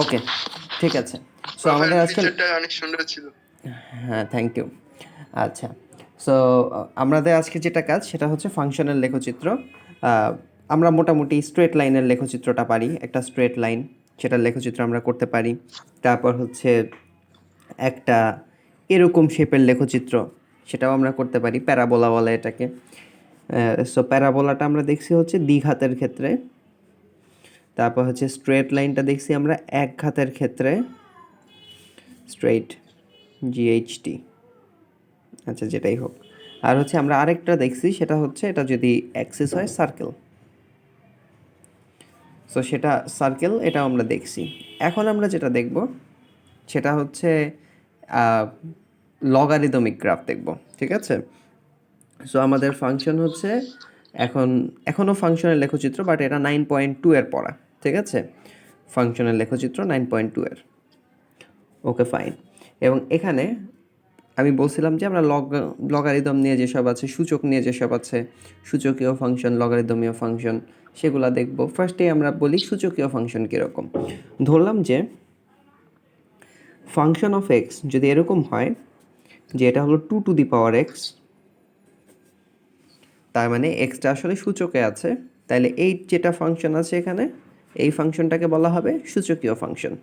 ওকে, ঠিক আছে। So profile আমাদের আজকে, পিকচারটা অনেক সুন্দর ছিল। হ্যাঁ থ্যাংক ইউ। আচ্ছা, সো আমাদের আজকে যেটা কাজ সেটা হচ্ছে ফাংশনাল লেখচিত্র। আহ, আমরা মোটামুটি স্ট্রেট লাইনের লেখচিত্রটা পারি, একটা স্ট্রেট লাইন সেটার লেখচিত্র আমরা করতে পারি। তারপর হচ্ছে একটা এরকম শেপের লেখচিত্র, সেটাও আমরা করতে পারি, প্যারাবোলা বলে এটাকে। সো প্যারাবোলাটা আমরা দেখছি হচ্ছে দ্বিঘাতের ক্ষেত্রে। তারপর হচ্ছে স্ট্রেট লাইনটা দেখছি আমরা এক ঘাতের ক্ষেত্রে, স্ট্রেইট, জিএইচটি, আচ্ছা যেটাই হোক। আর হচ্ছে আমরা আরেকটা দেখছি সেটা হচ্ছে এটা যদি অ্যাক্সিস হয় সার্কেল, সো সেটা সার্কেল, এটাও আমরা দেখছি। এখন আমরা যেটা দেখব সেটা হচ্ছে লগারিদমিক গ্রাফ দেখব, ঠিক আছে? সো আমাদের ফাংশন হচ্ছে এখনও ফাংশনের লেখচিত্র, বাট এটা 9.2 এর পড়া, ঠিক আছে? ফাংশনের লেখচিত্র 9.2 এর। Okay fine. এবং এখানে আমি বলছিলাম যে আমরা লগারিদম নিয়ে যেসব আছে, সূচক নিয়ে যেসব আছে, সূচকীয় ফাংশন, লগারিদমীয় ফাংশন, সেগুলো দেখব। ফার্স্টেই আমরা বলি সূচকীয় ফাংশন কীরকম। ধরলাম যে ফাংশন অফ এক্স যদি এরকম হয় যে এটা হলো 2 টু দি পাওয়ার এক্স, তার মানে এক্সটা আসলে সূচকে আছে, তাহলে এই যেটা ফাংশন আছে এখানে, এই ফাংশনটাকে বলা হবে সূচকীয় ফাংশন।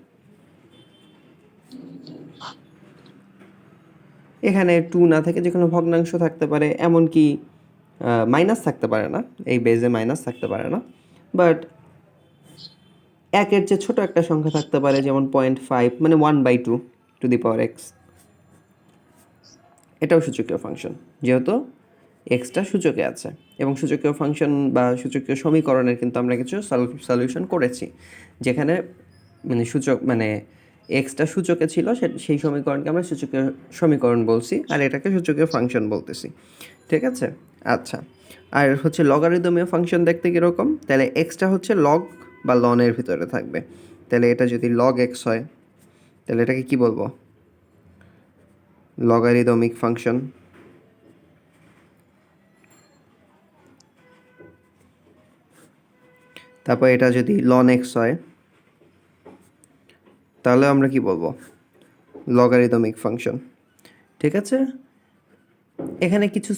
এখানে 2 না থেকে যে কোনো ভগ্নাংশ থাকতে পারে, এমনকি মাইনাস থাকতে পারে না, এই বেজে মাইনাস থাকতে পারে না, বাট একের চেয়ে ছোট একটা সংখ্যা থাকতে পারে, যেমন 0.5, মানে 1/2 টু দি পাওয়ার এক্স। এটাও সূচকীয় ফাংশন, যেহেতু এক্সটা সূচকে আছে। এবং সূচকীয় ফাংশন বা সূচকীয় সমীকরণের কিন্তু আমরা কিছু সলিউশন করেছি, যেখানে মানে সূচক মানে এক্সটা সূচকে ছিল, সেই সমীকরণকে আমরা সূচকীয় সমীকরণ বলছি, আর এটাকে সূচকীয় ফাংশন বলতেছি, ঠিক আছে? আচ্ছা, আর হচ্ছে লগারিদমীয় ফাংশন দেখতে কীরকম, তাহলে এক্সটা হচ্ছে লগ বা লনের ভিতরে থাকবে। তাহলে এটা যদি লগ এক্স হয়, তাহলে এটাকে কি বলবো? Logarithmic function. তারপর এটা যদি লন এক্স হয়, তাহলে আমরা কি বলবো? লগারিদমিক ফাংশন, ঠিক আছে? এখানে কিছু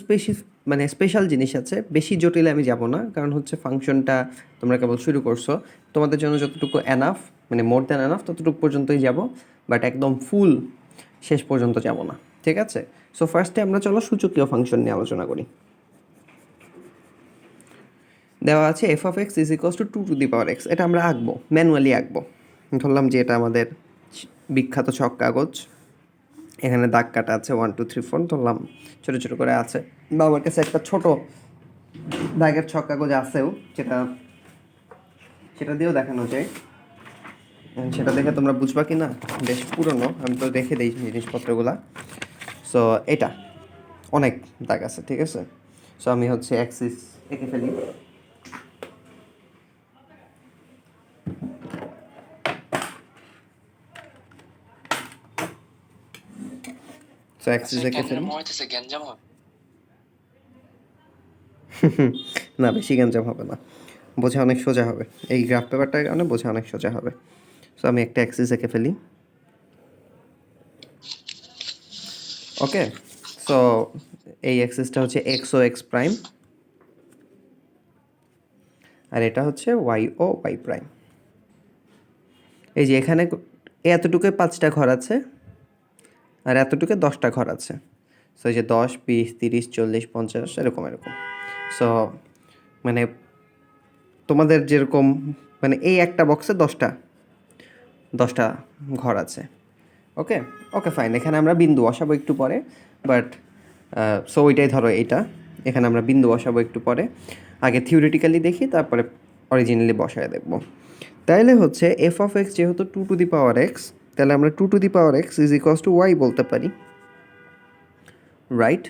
মানে স্পেশাল জিনিস আছে, বেশি জটিলে আমি যাব না, কারণ হচ্ছে ফাংশনটা তোমরা কেবল শুরু করছো। তোমাদের জন্য যতটুকু এনাফ, মানে মোর দ্যান এনাফ, ততটুকু পর্যন্তই যাব, বাট একদম ফুল শেষ পর্যন্ত যাব না, ঠিক আছে? সো ফার্স্টে আমরা চলো সূচকীয় ফাংশন নিয়ে আলোচনা করি। দেওয়া আছে F of x is equals to 2 to the power x. এটা আমরা আঁকবো, ম্যানুয়ালি আঁকবো। ধরলাম যে এটা আমাদের বিখ্যাত ছক কাগজ, এখানে দাগ কাটা আছে 1 2 3 4, ধরলাম ছোটো ছোটো করে আছে, বা আমার কাছে একটা ছোট দাগের ছক কাগজ আছেও, সেটা দিয়েও দেখানো যায়। সেটা দেখে তোমরা বুঝবা কি না, বেশ পুরনো, আমি তো রেখে দিই জিনিসপত্রগুলা। সো এটা অনেক দাগ আছে, ঠিক আছে? সো আমি হচ্ছে অ্যাক্সিস এঁকে ফেলি। সো অ্যাক্সিস এঁকে ফেলি। না, বেশি গ্যাঞ্জাম হবে না, বোঝা অনেক সোজা হবে, এই গ্রাফ পেপারটার কারণে বোঝা অনেক সোজা হবে। সো আমি একটা অ্যাক্সিস এঁকে ফেলি। ওকে, সো এই অ্যাক্সিসটা হচ্ছে এক্স ও এক্স প্রাইম, আর এটা হচ্ছে ওয়াই ও ওয়াই প্রাইম। এই যে এখানে এতটুকু 5টা ঘর আছে, আর এতটুকু 10টা ঘর আছে। সো এই যে 10 20 30 40 50 এরকম এরকম। সো মানে তোমাদের যেরকম, মানে এই একটা বক্সে 10টা ঘর আছে। ওকে, ওকে ফাইন। এখানে আমরা বিন্দু বসাবো একটু পরে, বাট সো ওইটাই ধরো এইটা, এখানে আমরা বিন্দু বসাবো একটু পরে। আগে থিওরিটিক্যালি দেখি, তারপরে অরিজিনালি বসায় দেখব। তাইলে হচ্ছে এফ অফ এক্স যেহেতু 2 টু দি পাওয়ার এক্স, তাহলে আমরা 2 to the power x is equals to Y বলতে পারি, রাইট?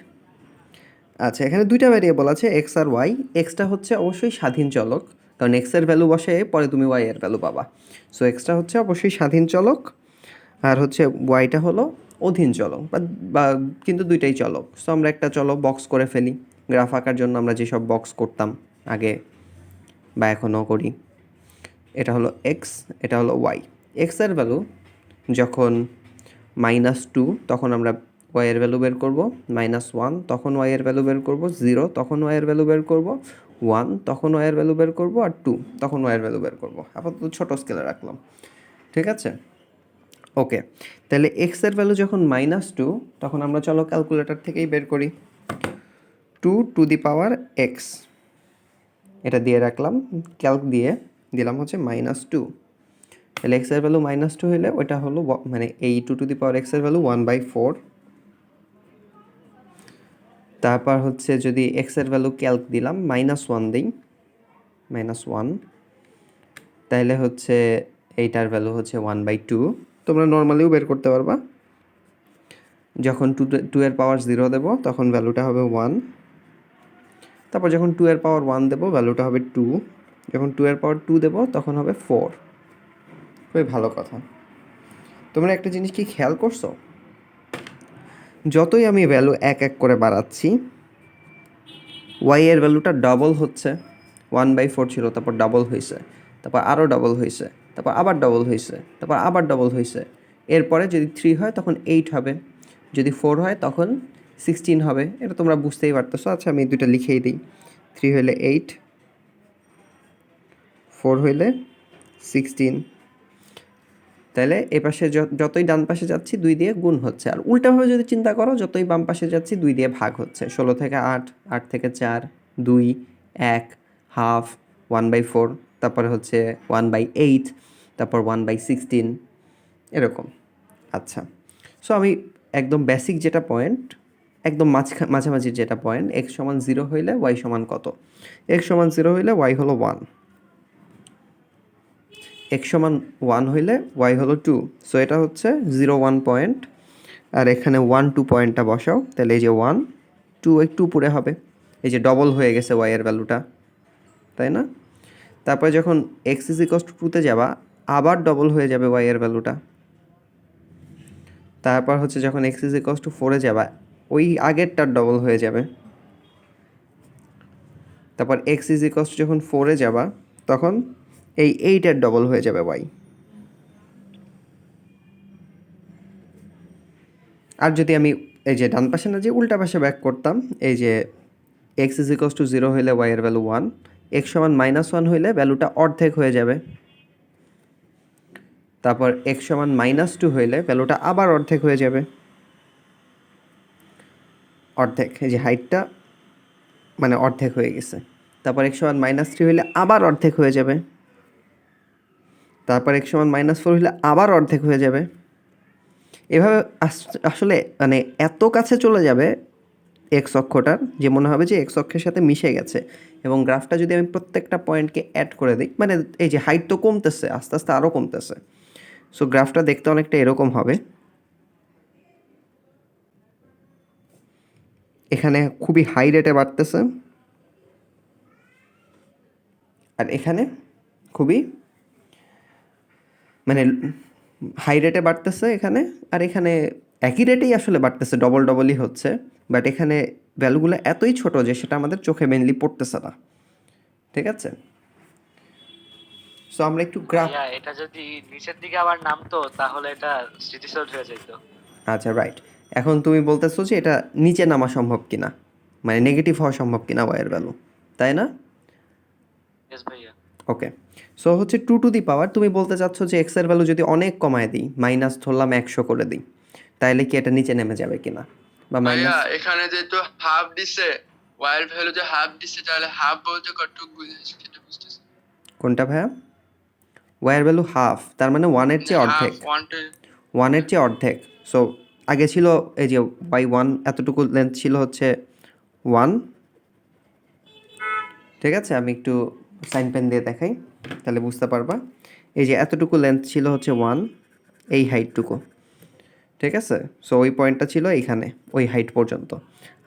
আচ্ছা, এখানে দুইটা ভ্যারিয়েবল আছে, এক্স আর ওয়াই। এক্সটা হচ্ছে অবশ্যই স্বাধীন চলক, কারণ এক্সের ভ্যালু বসে পরে তুমি ওয়াই এর ভ্যালু পাবা। সো এক্সটা হচ্ছে অবশ্যই স্বাধীন চলক, আর হচ্ছে ওয়াইটা হলো অধীন চলক, বা কিন্তু দুইটাই চলক। সো আমরা একটা চলক বক্স করে ফেলি। গ্রাফ আঁকার জন্য আমরা যেসব বক্স করতাম আগে বা এখনও করি, এটা হলো এক্স, এটা হলো ওয়াই। এক্সের ভ্যালু যখন -2 তখন আমরা ওয়াইয়ের ভ্যালু বের করব, -1 তখন ওয়াইয়ের ভ্যালু বের করব, 0 তখন ওয়াইয়ের ভ্যালু বের করব, 1 তখন ওয়াইয়ের ভ্যালু বের করব, আর 2 তখন ওয়াইয়ের ভ্যালু বের করব। আপাতত ছোট স্কেলে রাখলাম, ঠিক আছে? ওকে, তাহলে এক্সের ভ্যালু যখন -2 তখন আমরা চলো ক্যালকুলেটর থেকেই বের করি। 2 টু দি পাওয়ার এক্স, এটা দিয়ে রাখলাম, ক্যালক দিয়ে দিলাম হচ্ছে -2। তাহলে এক্সের ভ্যালু -2 হলে ওইটা হলো মানে এই 2 টু দি পাওয়ার এক্সের ভ্যালু 1/4। তারপর হচ্ছে যদি এক্সের ভ্যালু ক্যালক দিলাম -1 দিই, -1, তাহলে হচ্ছে এইটার ভ্যালু হচ্ছে 1/2। তোমরা নর্মালিও বের করতে পারবা। যখন 2 এর পাওয়ার 0 দেবো তখন ভ্যালুটা হবে 1। তারপর যখন 2 এর পাওয়ার 1 দেবো ভ্যালুটা হবে 2। যখন 2 এর পাওয়ার 2 দেবো তখন হবে 4। খুবই ভালো কথা। তোমরা একটা জিনিস কি খেয়াল করছো? যতই আমি ভ্যালু এক এক করে বাড়াচ্ছি, ওয়াই এর ভ্যালুটা ডবল হচ্ছে। 1/4 ছিল, তারপর ডবল হয়েছে, তারপর আরও ডবল হয়েছে, তারপর আবার ডবল হয়েছে, তারপর আবার ডবল হয়েছে। এরপরে যদি 3 হয় তখন 8 হবে, যদি 4 হয় তখন 16 হবে। এটা তোমরা বুঝতেই পারতেছো। আচ্ছা, আমি দুটো লিখেই দিই। 3 হইলে 8, 4 হইলে 16। তাহলে এ পাশে যতই ডান পাশে যাচ্ছি 2 দিয়ে গুণ হচ্ছে, আর উল্টাভাবে যদি চিন্তা করো যতই বাম পাশে যাচ্ছি 2 দিয়ে ভাগ হচ্ছে। 16 থেকে 8, 8 থেকে 4, 2, 1, হাফ, 1/4, তারপরে হচ্ছে 1/8, তারপর 1/16, এরকম। আচ্ছা, সো আমি একদম বেসিক যেটা পয়েন্ট, একদম মাঝামাঝির যেটা পয়েন্ট, x সমান 0 হইলে y সমান কত? x সমান 0 হইলে y হলো 1, x সমান 1 হইলে y হলো 2। সো এটা হচ্ছে 0, 1 পয়েন্ট, আর এখানে 1, 2 পয়েন্টটা বসাও। তাহলে এই যে 1, 2 একটু উপরে হবে, এই যে ডবল হয়ে গেছে y এর ভ্যালুটা, তাই না? তারপরে যখন x ইজ ইকুয়ালস টু 2তে যাবা আবার ডবল হয়ে যাবে y এর ভ্যালুটা। তারপর হচ্ছে যখন x ইজ ইকুয়ালস টু 4-এ যাবা ওই আগেরটার ডবল হয়ে যাবে। তারপর x ইজ ইকুয়ালস টু যখন 4-এ যাবা তখন এই 8-এর ডবল হয়ে যাবে y। আর যদি আমি এই যে ডান পাশে না যে উল্টা পাশে ব্যাক করতাম, এই যে x ইজ ইকুয়ালস টু 0 হইলে y এর ভ্যালু 1, x সমান -1 হইলে ভ্যালুটা অর্ধেক হয়ে যাবে। তারপর x সমান -2 হইলে ভ্যালুটা আবার অর্ধেক হয়ে যাবে। অর্ধেক, এই যে হাইটটা মানে অর্ধেক হয়ে গেছে। তারপর x সমান -3 হইলে আবার অর্ধেক হয়ে যাবে। তারপর x সমান -4 হইলে আবার অর্ধেক হয়ে যাবে। এভাবে আসলে মানে এত কাছে চলে যাবে এক্স অক্ষটার যে মনে হবে যে এক্স অক্ষের সাথে মিশে গেছে। এবং গ্রাফটা যদি আমি প্রত্যেকটা পয়েন্টকে অ্যাড করে দিই, মানে এই যে হাইট তো কমতেছে, আস্তে আস্তে আরও কমতেছে। সো গ্রাফটা দেখতে অনেকটা এরকম হবে। এখানে খুবই হাই রেটে বাড়তেছে, আর এখানে খুবই মানে হাই রেটে বাড়তেছে এখানে, আর এখানে একই রেটেই আসলে বাড়তেছে, ডবল ডবলই হচ্ছে। বাট এখানে ভ্যালুগুলো এতই ছোট যে সেটা আমাদের চোখে মেনলি পড়তেছে না, ঠিক আছে? সো আমরা একটু গ্রাফ, এটা যদি নিচের দিকে আবার নামতো তাহলে এটা স্মৃতিশোধ হয়ে যেত। আচ্ছা রাইট। এখন তুমি বলতেছো যে এটা নিচে নামা সম্ভব কিনা, মানে নেগেটিভ হওয়া সম্ভব কিনা ওয়াইয়ের ভ্যালু, তাই না? ইয়েস ভাইয়া। ওকে, সো হচ্ছে 2 টু দি পাওয়ার, তুমি বলতে চাচ্ছ যে এক্স এর ভ্যালু যদি অনেক কমায় দিই, মাইনাস ধরলাম 100 করে দিই, তাহলে কি এটা নিচে নেমে যাবে কিনা? বা ভাইয়া মাইনাস এখানে যেহেতু হাফ দিছে, ওয়াইল্ড ভ্যালু যে হাফ দিছে, তাহলে হাফ বলতে কতটুকু বুঝেছি সেটা বুঝতেছি। কোনটা ভাইয়া? ওয়াইয়ের ভ্যালু হাফ, তার মানে 1-এর চেয়ে হাফ অর্ধেক। 1 1-এর চেয়ে অর্ধেক। সো আগে ছিল এই যে y1 এতটুকু লেন্থ ছিল হচ্ছে 1, ঠিক আছে? আমি একটু সাইন পেন দিয়ে দেখাই, তাহলে বুঝতে পারবা। এই যে এতটুকু লেন্থ ছিল হচ্ছে 1, এই হাইটটুকু, ঠিক আছে? সো ওই পয়েন্টটা ছিল এইখানে, ওই হাইট পর্যন্ত।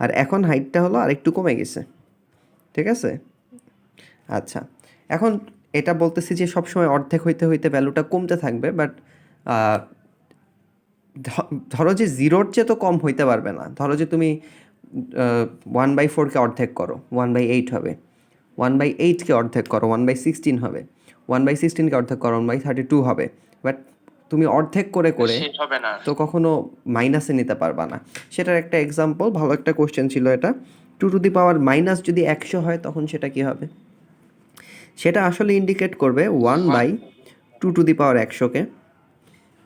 আর এখন হাইটটা হলো আরেকটু কমে গেছে, ঠিক আছে? আচ্ছা, এখন এটা বলতেছি যে সবসময় অর্ধেক হইতে হইতে ভ্যালুটা কমতে থাকবে, বাট ধরো যে 0-র চেয়ে তো কম হইতে পারবে না। ধরো যে তুমি 1/4-কে অর্ধেক করো, 1/8 হবে। 1/8-কে অর্ধেক করো, 1/16 হবে। 1/16-কে অর্ধেক করো, 1/32 হবে। বাট তুমি অর্ধেক করে করে শেষ হবে না। তো কখনো মাইনাসে নিতে পারবা না। সেটার একটা এক্সাম্পল, ভালো একটা কোশ্চেন ছিল এটা। 2 মাইনাস যদি 100 হয় তখন সেটা কি হবে? সেটা আসলে ইন্ডিকেট করবে 1/2 100কে।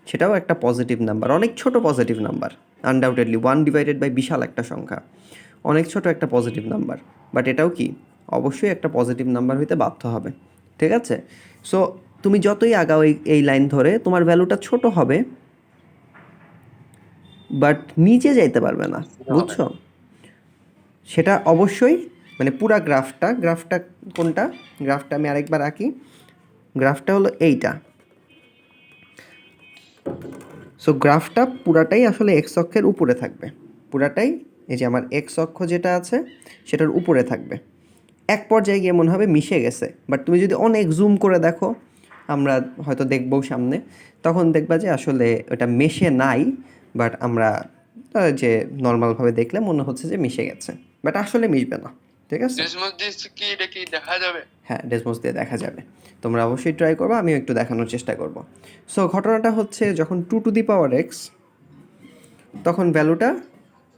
সেটাও একটা পজিটিভ নাম্বার, অনেক ছোট পজিটিভ নাম্বার। আনডাউটেডলি 1/, বিশাল একটা সংখ্যা, অনেক ছোট একটা পজিটিভ নাম্বার, বাট এটাও কি অবশ্যই একটা পজিটিভ নাম্বার হইতে বাধ্য হবে। ঠিক আছে? সো তুমি যতই আগাও এই লাইন ধরে তোমার ভ্যালুটা ছোট হবে, বাট নিচে যাইতে পারবে না। বুঝছো? সেটা অবশ্যই মানে পুরা গ্রাফটা কোনটা? গ্রাফটা আমি আরেকবার আঁকি। গ্রাফটা হলো এইটা। সো গ্রাফটা পুরাটাই আসলে এক্স অক্ষের উপরে থাকবে। পুরাটাই এই যে আমার এক্স অক্ষ যেটা আছে সেটার উপরে থাকবে। এক পর্যায়ে গিয়ে মনে হবে মিশে গেছে, বাট তুমি যদি অনেক জুম করে দেখো, আমরা হয়তো দেখবো সামনে, তখন দেখবা যে আসলে ওটা মেশে নাই, বাট আমরা যে নর্মালভাবে দেখলে মনে হচ্ছে যে মিশে গেছে, বাট আসলে মিশবে না। ঠিক আছে? ডেসমোস দিস কি এটা কি দেখা যাবে? হ্যাঁ, ডেসমোস দিয়ে দেখা যাবে। তোমরা অবশ্যই ট্রাই করবে, আমিও একটু দেখানোর চেষ্টা করব। সো ঘটনাটা হচ্ছে যখন 2 x, তখন ভ্যালুটা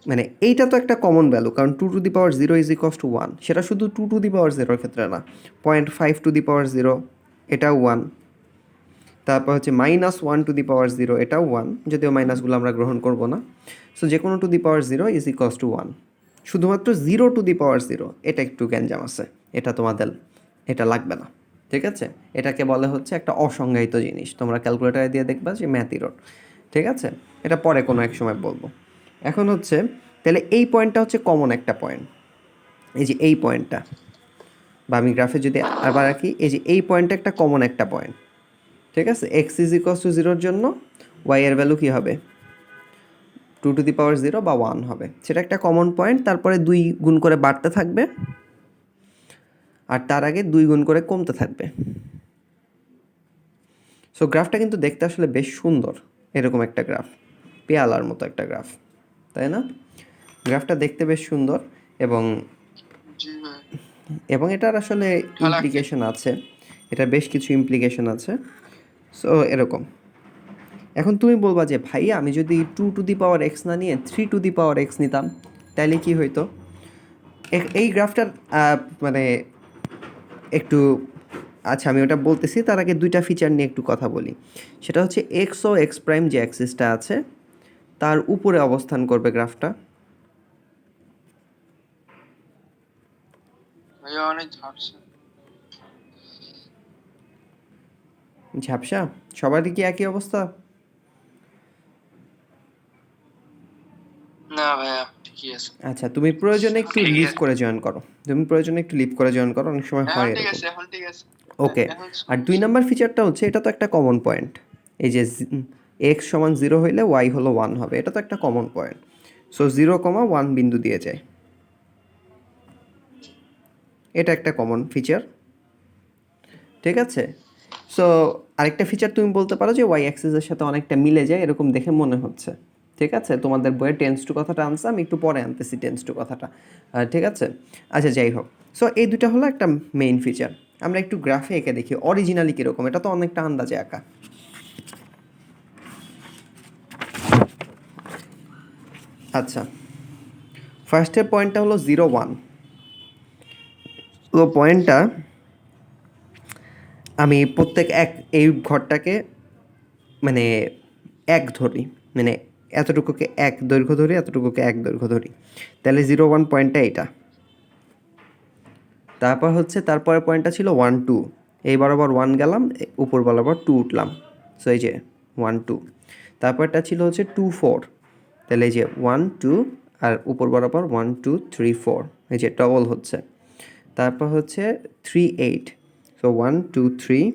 মানে এইটা তো একটা কমন ভ্যালু, কারণ 2 ইজ ইকস টু 1। সেটা শুধু 2 ক্ষেত্রে না, 0.5 এটাও 1। তারপর হচ্ছে -1 এটাও 1, যদিও মাইনাসগুলো আমরা গ্রহণ করব না। সো যে কোনো 2 ইজ ইকস টু 1। শুধুমাত্র 0 এটা একটু গ্যাঞ্জাম আছে, এটা তোমাদের এটা লাগবে না। ঠিক আছে? এটাকে বলে হচ্ছে একটা অসংজ্ঞায়িত জিনিস, তোমরা ক্যালকুলেটারে দিয়ে দেখবা যে ম্যাথ ইরর। ঠিক আছে? এটা পরে কোনো এক সময় বলবো। এখন হচ্ছে তাহলে এই পয়েন্টটা হচ্ছে কমন একটা পয়েন্ট। এই যে এই পয়েন্টটা, বা আমি গ্রাফে যদি আবার রাখি, এই যে এই পয়েন্টটা একটা কমন একটা পয়েন্ট। ঠিক আছে? এক্স ইজ ইকস টু 0-র জন্য ওয়াই এর ভ্যালু কী হবে? 2 বা 1 হবে। সেটা একটা কমন পয়েন্ট। তারপরে 2 গুণ করে বাড়তে থাকবে, আর তার আগে 2 গুণ করে কমতে থাকবে। সো গ্রাফটা কিন্তু দেখতে আসলে বেশ সুন্দর, এরকম একটা গ্রাফ, পেয়ালার মতো একটা গ্রাফ, তাই না? গ্রাফটা দেখতে বেশ সুন্দর, এবং জি ভাই। এবং এটার আসলে ইমপ্লিকেশন আছে, এটার বেশ কিছু ইমপ্লিকেশন আছে। সো এরকম। এখন তুমি বলবা যে ভাই আমি যদি 2 না নিয়ে 3 নিতাম তাহলে কি হইতো? এই গ্রাফটার মানে একটু, আচ্ছা আমি ওটা বলতেছি, তার আগে 2টা ফিচার নিয়ে একটু কথা বলি। সেটা হচ্ছে এক্স ও এক্স প্রাইম যে অ্যাক্সিসটা আছে তার উপরে অবস্থান করবে গ্রাফটা। ভাই অনেক ঝাপসা। ঝাপসা? সবারই কি একই অবস্থা? না ভাইয়া ঠিকই আছে। আচ্ছা, তুমি প্রয়োজনে একটু লিভ করে জয়েন করো। অনেক সময় এখন হয় ঠিক এরকম। আছে, এখন ঠিক আছে। ওকে। এখন আর 2 নাম্বার ফিচারটা হচ্ছে, এটা তো একটা কমন পয়েন্ট। এই যে এক্স সমান 0 হইলে ওয়াই হলো 1 হবে, এটা তো একটা কমন পয়েন্ট। সো 0,1 বিন্দু দিয়ে যায়, এটা একটা কমন ফিচার। ঠিক আছে? সো আরেকটা ফিচার তুমি বলতে পারো যে ওয়াই অ্যাক্সিসের সাথে অনেকটা মিলে যায় এরকম দেখে মনে হচ্ছে। ঠিক আছে? তোমাদের বইয়ে টেন্স টু কথাটা আনছে, আমি একটু পরে আনতেছি টেন্স টু কথাটা। ঠিক আছে? আচ্ছা যাই হোক। সো এই দুটা হলো একটা মেইন ফিচার। আমরা একটু গ্রাফে এঁকে দেখি অরিজিনালি কীরকম, এটা তো অনেকটা আন্দাজে আঁকা। আচ্ছা, ফার্স্টের পয়েন্টটা হলো 0-1। তো পয়েন্টটা আমি প্রত্যেক এই ঘরটাকে মানে 1 ধরি, মানে এতটুকুকে 1 দৈর্ঘ্য ধরি, এতটুকুকে 1 দৈর্ঘ্য ধরি, তাহলে 0-1 পয়েন্টটা এটা। তারপর হচ্ছে তারপরের পয়েন্টটা ছিল 1-2, এই বরাবর 1 গেলাম, উপর বরাবর 2 উঠলাম। সো এই যে 1-2। তারপরটা ছিল হচ্ছে 2-4, তাহলে এই যে 1-2 আর উপর বরাবর 1-2-3-4, এই যে ডবল হচ্ছে। তারপর হচ্ছে 3-8, সো 1-2-3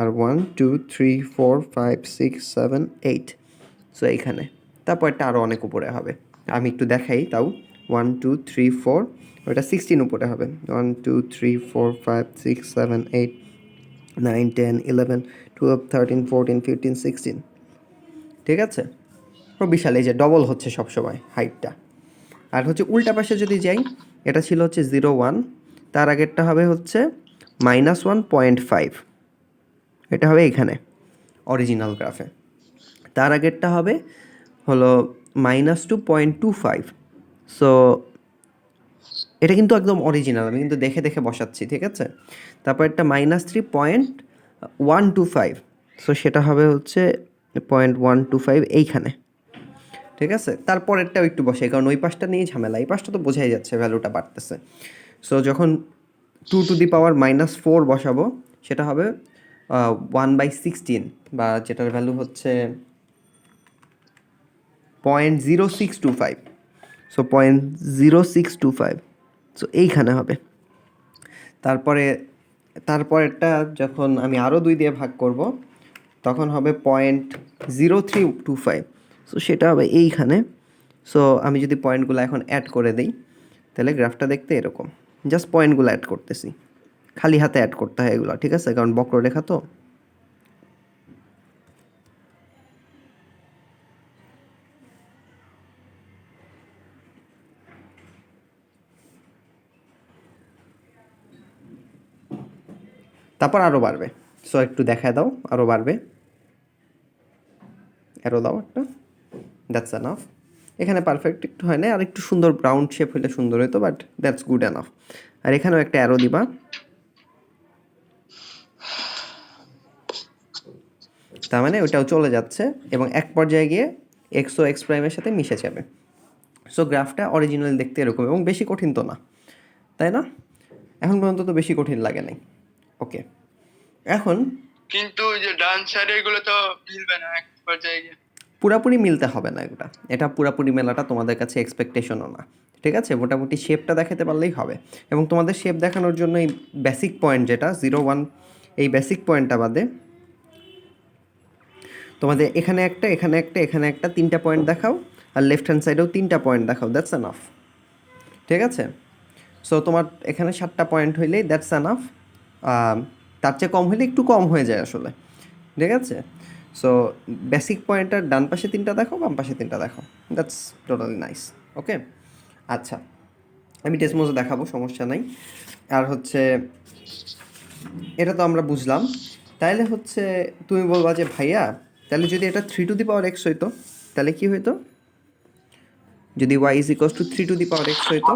আর 1-2-3-4-5-6-7-8, সো এইখানে। তারপরটা আরও অনেক উপরে হবে, আমি একটু দেখাই তাও। 1-2-3-4, ওটা 16 উপরে হবে। 1-2-3-4-5-6-7-8-9-10-11-12-13-14-15-16। ঠিক আছে? ও বিশাল, এই যে ডবল হচ্ছে সবসময় হাইটটা। আর হচ্ছে উল্টা পাশে যদি যাই, এটা ছিল হচ্ছে 0-1, তার আগেরটা হবে হচ্ছে -1.5, এটা হবে এখানে অরিজিনাল গ্রাফে। তার আগেরটা হবে হলো -2.25। সো এটা কিন্তু একদম অরিজিনাল, আমি কিন্তু দেখে দেখে বসাচ্ছি, ঠিক আছে। তারপর একটা -3.125, সো সেটা হবে হচ্ছে 0.125 এইখানে, ঠিক আছে। তারপরেরটাও একটু বসাই, কারণ ওই পাশটা নিয়ে ঝামেলা, এই পাশটা তো বোঝাই যাচ্ছে ভ্যালুটা বাড়তেছে। সো যখন 2⁻⁻4 বসাবো, সেটা হবে 1/16, বা যেটার ভ্যালু হচ্ছে 0.0625। সো 0.0625, সো এইখানে হবে। তারপরেরটা যখন আমি আরও 2 দিয়ে ভাগ করব, তখন হবে 0.0325, সো সেটা হবে এইখানে। সো আমি যদি পয়েন্টগুলো এখন অ্যাড করে দিই, তাহলে গ্রাফটা দেখতে এরকম। জাস্ট পয়েন্টগুলো অ্যাড করতেছি, খালি হাতে অ্যাড করতে হয় এগুলো, ঠিক আছে, কারণ বক্ররেখা তো। তারপর আরও বাড়বে, সো একটু দেখায় দাও, আরও বাড়বে, অ্যারো দাও একটা, দ্যাটস এনাফ। এখানে পারফেক্ট একটু হয় না, আর একটু সুন্দর ব্রাউন শেপ হলে সুন্দর হতো, বাট দ্যাটস গুড এনাফ। আর এখানেও একটা অ্যারো দিবা, তার মানে ওটাও চলে যাচ্ছে এবং এক পর্যায়ে গিয়ে এক্স ও এক্স প্রাইমের সাথে মিশে যাবে। সো গ্রাফটা অরিজিনাল দেখতে এরকম, এবং বেশি কঠিন তো না, তাই না? এখন পর্যন্ত তো বেশি কঠিন লাগে নাই। ওকে, এখন কিন্তু ওই যে ডান সাইডে এগুলো তো মিলবে না এক পর্যায়ে গিয়ে। পুরাপুরি মিলতে হবে না, এটা পুরাপুরি মেলাটা তোমাদের কাছে এক্সপেকটেশনও না, ঠিক আছে। মোটামুটি শেপটা দেখাতে পারলেই হবে। এবং তোমাদের শেপ দেখানোর জন্য এই বেসিক পয়েন্ট যেটা 0, 1, এই বেসিক পয়েন্টটা বাদে তোমাদের এখানে একটা, এখানে একটা, এখানে একটা, 3টা পয়েন্ট দেখাও, আর লেফট হ্যান্ড সাইডেও 3টা পয়েন্ট দেখাও, দ্যাটস এনাফ, ঠিক আছে। সো তোমার এখানে 7টা পয়েন্ট হইলেই দ্যাটস এনাফ। তার চেয়ে কম হইলে একটু কম হয়ে যায় আসলে, ঠিক আছে। সো বেসিক পয়েন্টার ডান পাশে 3টা দেখো, বাম পাশে 3টা দেখো, দ্যাটস টোটালি নাইস। ওকে, আচ্ছা, আমি ডেসমোজে দেখাবো, সমস্যা নাই। আর হচ্ছে এটা তো আমরা বুঝলাম। তাইলে হচ্ছে তুমি বলবা যে ভাইয়া, তাহলে যদি এটা 3⁻x হইতো, তাহলে কি হইতো? যদি y = 3⁻x হইতো,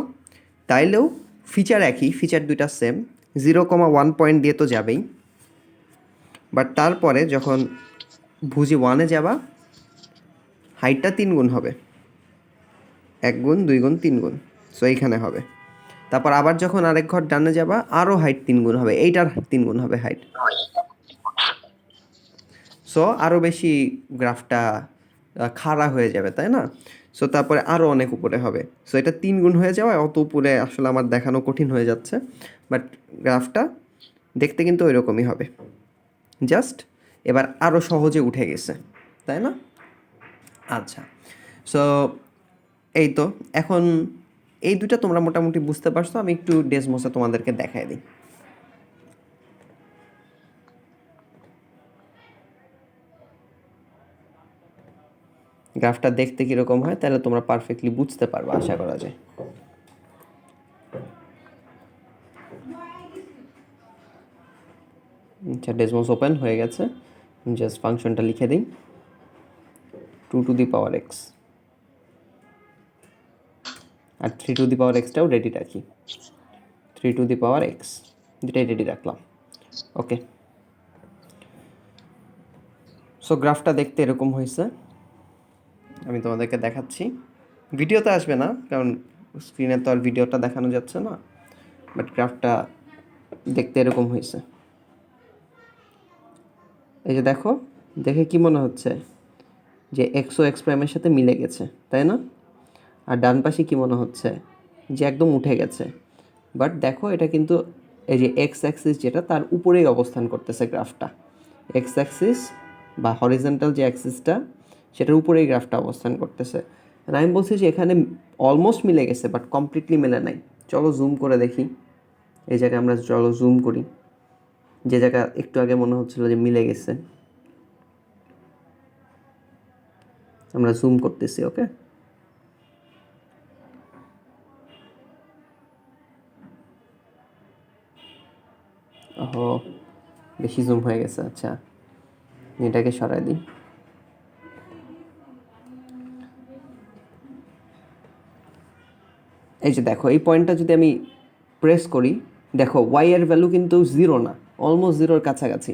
তাইলেও ফিচার একই, ফিচার দুইটা সেম, 0,1 পয়েন্ট দিয়ে তো যাবেই। বাট তারপরে যখন ভুজি 1-এ যাবা, হাইটটা 3 গুণ হবে, 1 গুণ, 2 গুণ, 3 গুণ, সো এইখানে হবে। তারপর আবার যখন আরেক ঘর ডানে যাবা, আরও হাইট 3 গুণ হবে, এইটার 3 গুণ হবে হাইট। সো আরও বেশি গ্রাফটা খাড়া হয়ে যাবে, তাই না? সো তারপরে আরও অনেক উপরে হবে। সো এটা 3 গুণ হয়ে যাওয়ায় অত উপরে আসলে আমার দেখানো কঠিন হয়ে যাচ্ছে, বাট গ্রাফটা দেখতে কিন্তু ওই রকমই হবে। জাস্ট এবার আরও সহজে উঠে গেছে, তাই না? আচ্ছা, সো এই তো এখন এই দুটা তোমরা মোটামুটি বুঝতে পারছো। আমি একটু ডেসমোসে তোমাদেরকে দেখাই দিই। গ্রাফটা দেখতে কীরকম হয়, তাহলে তোমরা পারফেক্টলি বুঝতে পারবে, আশা করা যায়। আচ্ছা, ডেসমোস ওপেন হয়ে গেছে, জাস্ট ফাংশনটা লিখে দিই, 2⁻x, আর 3⁻xটাও রেডি রাখি, 3⁻x দুটাই রেডি রাখলাম। ওকে, সো গ্রাফটা দেখতে এরকম হয়েছে, আমি তোমাদেরকে দেখাচ্ছি। ভিডিওতে আসবে না, কারণ স্ক্রিনে তো আর ভিডিওটা দেখানো যাচ্ছে না, বাট গ্রাফটা দেখতে এরকম হয়েছে। এই যে দেখো, দেখে কি মনে হচ্ছে যে এক্স ও এক্স প্রাইমের সাথে মিলে গেছে, তাই না? আর ডান পাশে কি মনে হচ্ছে যে একদম উঠে গেছে। বাট দেখো, এটা কিন্তু এই যে এক্স অ্যাক্সিস যেটা, তার উপরেই অবস্থান করতেছে গ্রাফটা। এক্স অ্যাক্সিস বা হরিজন্টাল যে অ্যাক্সিসটা, সেটার উপরেই গ্রাফটা অবস্থান করতেছে। আর আমি বলছি যে এখানে অলমোস্ট মিলে গেছে, বাট কমপ্লিটলি মেলে নাই। চলো জুম করে দেখি, এই জায়গায় আমরা চলো জুম করি, যে জায়গা একটু আগে মনে হচ্ছিল যে মিলে গেছে, আমরা জুম করতেছি। ওকে, ওহো, বেশি জুম হয়ে গেছে। আচ্ছা, এটাকে সরাই দিই। এই যে দেখো এই পয়েন্টটা যদি আমি প্রেস করি, দেখো ওয়াই এর ভ্যালু কিন্তু 0 না, অলমোস্ট 0-র কাছাকাছি।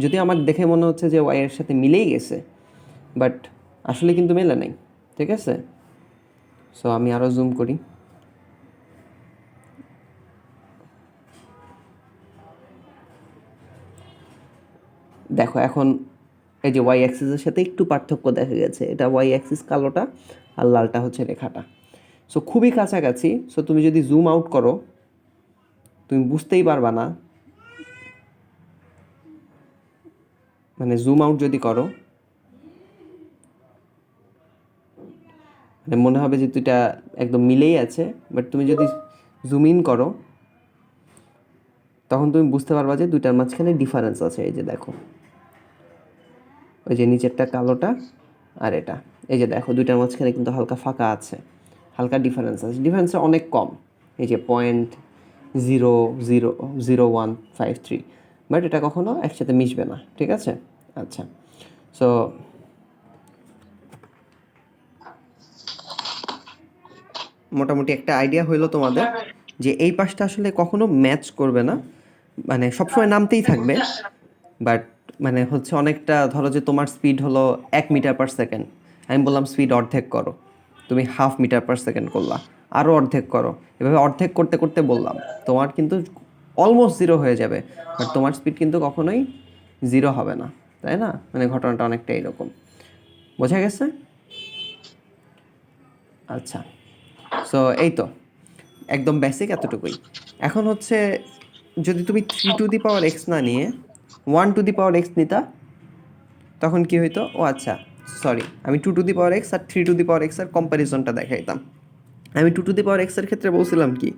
যদিও আমার দেখে মনে হচ্ছে যে ওয়াই এর সাথে মিলেই গেছে, বাট আসলে কিন্তু মেলে নাই, ঠিক আছে? সো আমি আরও জুম করি। দেখো এখন এই যে ওয়াই অ্যাক্সিসের সাথে একটু পার্থক্য দেখা গেছে, এটা ওয়াই অ্যাক্সিস কালোটা আর লালটা হচ্ছে রেখাটা। সো খুবই কাছাকাছি। সো তুমি যদি জুম আউট করো তুমি বুঝতেই পারবা না, মানে জুম আউট যদি করো মানে মনে হবে যে দুইটা একদম মিলেই আছে, বাট তুমি যদি জুম ইন করো তখন তুমি বুঝতে পারবা যে দুইটার মাঝখানে ডিফারেন্স আছে। এই যে দেখো ওই যে নিচেরটা কালোটা আর এটা, এই যে দেখো দুইটার মাঝখানে কিন্তু হালকা ফাঁকা আছে, হালকা ডিফারেন্স আছে, ডিফারেন্সটা অনেক কম। এই যে 0.000153, বাট এটা কখনো একসাথে মিশবে না, ঠিক আছে? আচ্ছা, সো মোটামুটি একটা আইডিয়া হইলো তোমাদের যে এই পাশটা আসলে কখনো ম্যাচ করবে না, মানে সবসময় নামতেই থাকবে, বাট মানে হচ্ছে অনেকটা, ধরো যে তোমার স্পিড হলো 1 মিটার/সেকেন্ড, আমি বললাম স্পিড অর্ধেক করো, তুমি 0.5 মিটার/সেকেন্ড করলা, আরও অর্ধেক করো, এভাবে অর্ধেক করতে করতে বললাম তোমার কিন্তু অলমোস্ট 0 হয়ে যাবে, বাট তোমার স্পিড কিন্তু কখনোই 0 হবে না, তাই না? মানে ঘটনাটা অনেকটা এইরকম, বোঝা গেছে? আচ্ছা, সো এই তো একদম বেসিক এতটুকুই। এখন হচ্ছে যদি তুমি 3 টু দি পাওয়ার x না নিয়ে 1 টু দি পাওয়ার x নিতা তখন কি হইতো? ও আচ্ছা, সরি, আমি 2 টু দি পাওয়ার x আর 3 টু দি পাওয়ার x এর কম্প্যারিজনটা দেখাইতাম। আমি 2 টু দি পাওয়ার x এর ক্ষেত্রে বলছিলাম কি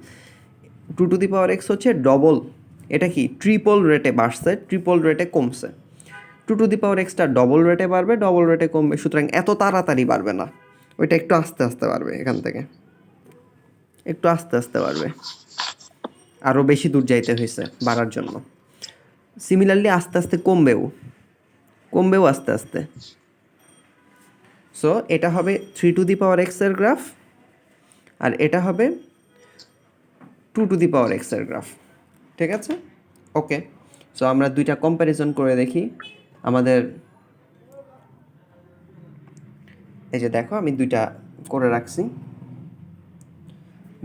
2 টু দি পাওয়ার x হচ্ছে ডবল, এটা কি ট্রিপল রেটে বাড়ছে, ট্রিপল রেটে কমছে। 2 টু দি পাওয়ার xটা ডবল রেটে বাড়বে, ডবল রেটে কমবে, সুতরাং এত তাড়াতাড়ি বাড়বে না, ওইটা একটু আস্তে আস্তে বাড়বে, এখান থেকে একটু আস্তে আস্তে বাড়বে, আরও বেশি দূর যাইতে হয়েছে বাড়ার জন্য। সিমিলারলি আস্তে আস্তে কমবেও, কমবেও আস্তে আস্তে। সো এটা হবে 3 টু দি পাওয়ার x এর গ্রাফ, আর এটা হবে 2 টু দি পাওয়ার x এর গ্রাফ, ঠিক আছে? ওকে, সো আমরা দুইটা কম্প্যারিজন করে দেখি আমাদের। এই যে দেখো আমি দুইটা করে রাখছি,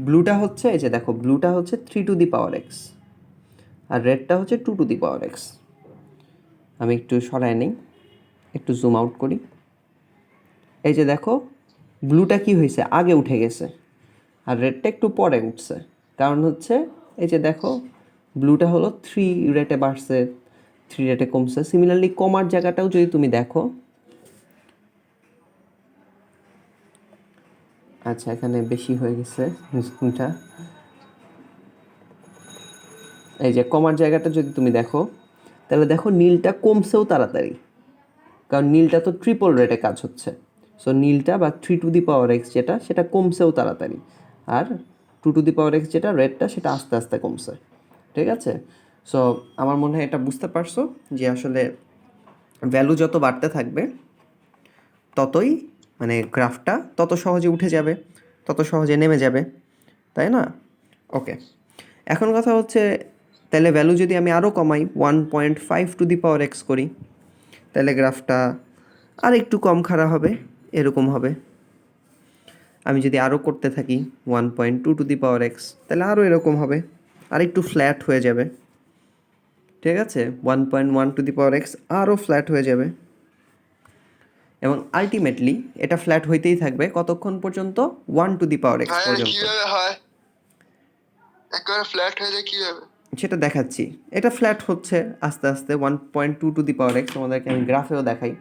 ব্লুটা হচ্ছে, এই যে দেখো ব্লুটা হচ্ছে 3 টু দি পাওয়ার x আর রেডটা হচ্ছে 2 টু দি পাওয়ার x। আমি একটু সরাই নিই, একটু জুম আউট করি। এই যে দেখো ব্লুটা কি হয়েছে, আগে উঠে গেছে, আর রেডটা একটু পরে উঠছে, কারণ হচ্ছে এই যে দেখো ব্লুটা হলো 3 রেটে বাড়ছে, 3 রেটে কমছে। সিমিলারলি কমার জায়গাটাও যদি তুমি দেখো, আচ্ছা এখানে বেশি হয়ে গেছে জুমটা, এই যে কমার জায়গাটা যদি তুমি দেখো তাহলে দেখো নীলটা কমছেও তাড়াতাড়ি, কারণ নীলটা তো ট্রিপল রেটে কাজ হচ্ছে। সো নীলটা বা 3 টু দি পাওয়ার x যেটা, সেটা কমছেও তাড়াতাড়ি, আর 2 টু দি পাওয়ার x যেটা রেডটা, সেটা আস্তে আস্তে কমছে, ঠিক আছে? সো আমার মনে হয় এটা বুঝতে পারছো যে আসলে ভ্যালু যত বাড়তে থাকবে ততই মানে গ্রাফটা তত সহজে উঠে যাবে, তত সহজে নেমে যাবে, তাই না? ওকে, এখন কথা হচ্ছে তাহলে ভ্যালু যদি আমি আরও কমাই 1.5 টু দি পাওয়ার x করি, তাহলে গ্রাফটা আর একটু কম খাড়া হবে, এরকম হবে। আমি যদি আরও করতে থাকি 1.2 টু দি পাওয়ার x, তাহলে আরও এরকম হবে, আর একটু ফ্ল্যাট হয়ে যাবে, ঠিক আছে? 1.1 টু দি পাওয়ার x আরও ফ্ল্যাট হয়ে যাবে, এবং আলটিমেটলি এটা ফ্ল্যাট হইতেই থাকবে কতক্ষণ পর্যন্ত? 1 টু দি পাওয়ার x ভাই পর্যন্ত। কিভাবে হয়, একবার ফ্ল্যাট হয়ে যায় কিভাবে? সেটা দেখাচ্ছি, এটা ফ্ল্যাট হচ্ছে আস্তে আস্তে 1.2 টু দি পাওয়ার x, তোমাদেরকে আমি গ্রাফেও দেখাই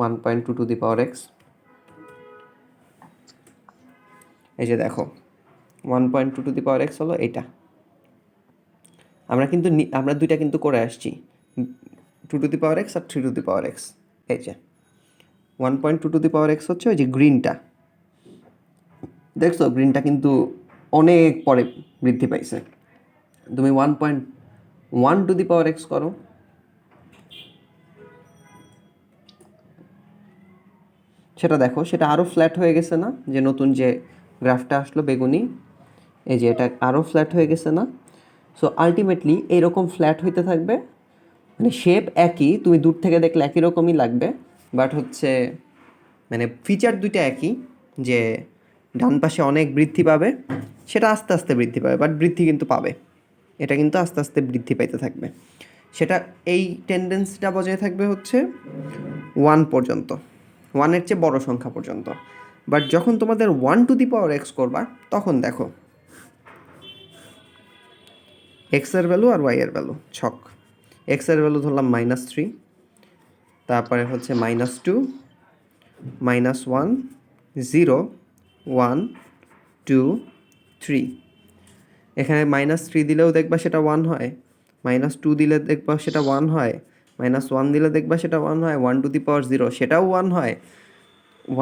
1.2 টু দি পাওয়ার x। এই যে দেখো 1.2 টু দি পাওয়ার x হলো এটা, আমরা কিন্তু আমরা দুইটা কিন্তু করে আসছি, 2 টু দি পাওয়ার x আর 3 টু দি পাওয়ার x। এই যে 1.2 টু দি পাওয়ার x হচ্ছে ওই যে গ্রিনটা, দেখছো গ্রিনটা কিন্তু অনেক পরে বৃদ্ধি পাইছে। তুমি 1.1 টু দি পাওয়ার x করো, সেটা দেখো, সেটা আরও ফ্ল্যাট হয়ে গেছে না? যে নতুন যে গ্রাফটা আসলো বেগুনি, এই যে এটা আরও ফ্ল্যাট হয়ে গেছে না? সো আলটিমেটলি এইরকম ফ্ল্যাট হইতে থাকবে, মানে শেপ একই, তুমি দূর থেকে দেখলে একই রকমই লাগবে, বাট হচ্ছে মানে ফিচার দুইটা একই, যে ডান পাশে অনেক বৃদ্ধি পাবে, সেটা আস্তে আস্তে বৃদ্ধি পাবে, বাট বৃদ্ধি কিন্তু পাবে, এটা কিন্তু আস্তে আস্তে বৃদ্ধি পাইতে থাকবে। সেটা এই টেন্ডেন্সিটা বজায় থাকবে হচ্ছে 1 পর্যন্ত, 1-এর চেয়ে বড় সংখ্যা পর্যন্ত। বাট যখন তোমাদের 1^x করবা, তখন দেখো এক্সের ভ্যালু আর ওয়াইয়ের ভ্যালু ছক। এক্সের ভ্যালু ধরলাম -3, তারপরে হচ্ছে -2, -1, 0, 1, 2, 3। এখানে -3 দিলেও দেখবা সেটা 1 হয়, -2 দিলে দেখবা সেটা 1 হয়, -1 দিলে দেখবা সেটা 1 হয়, 1^0 সেটাও 1 হয়,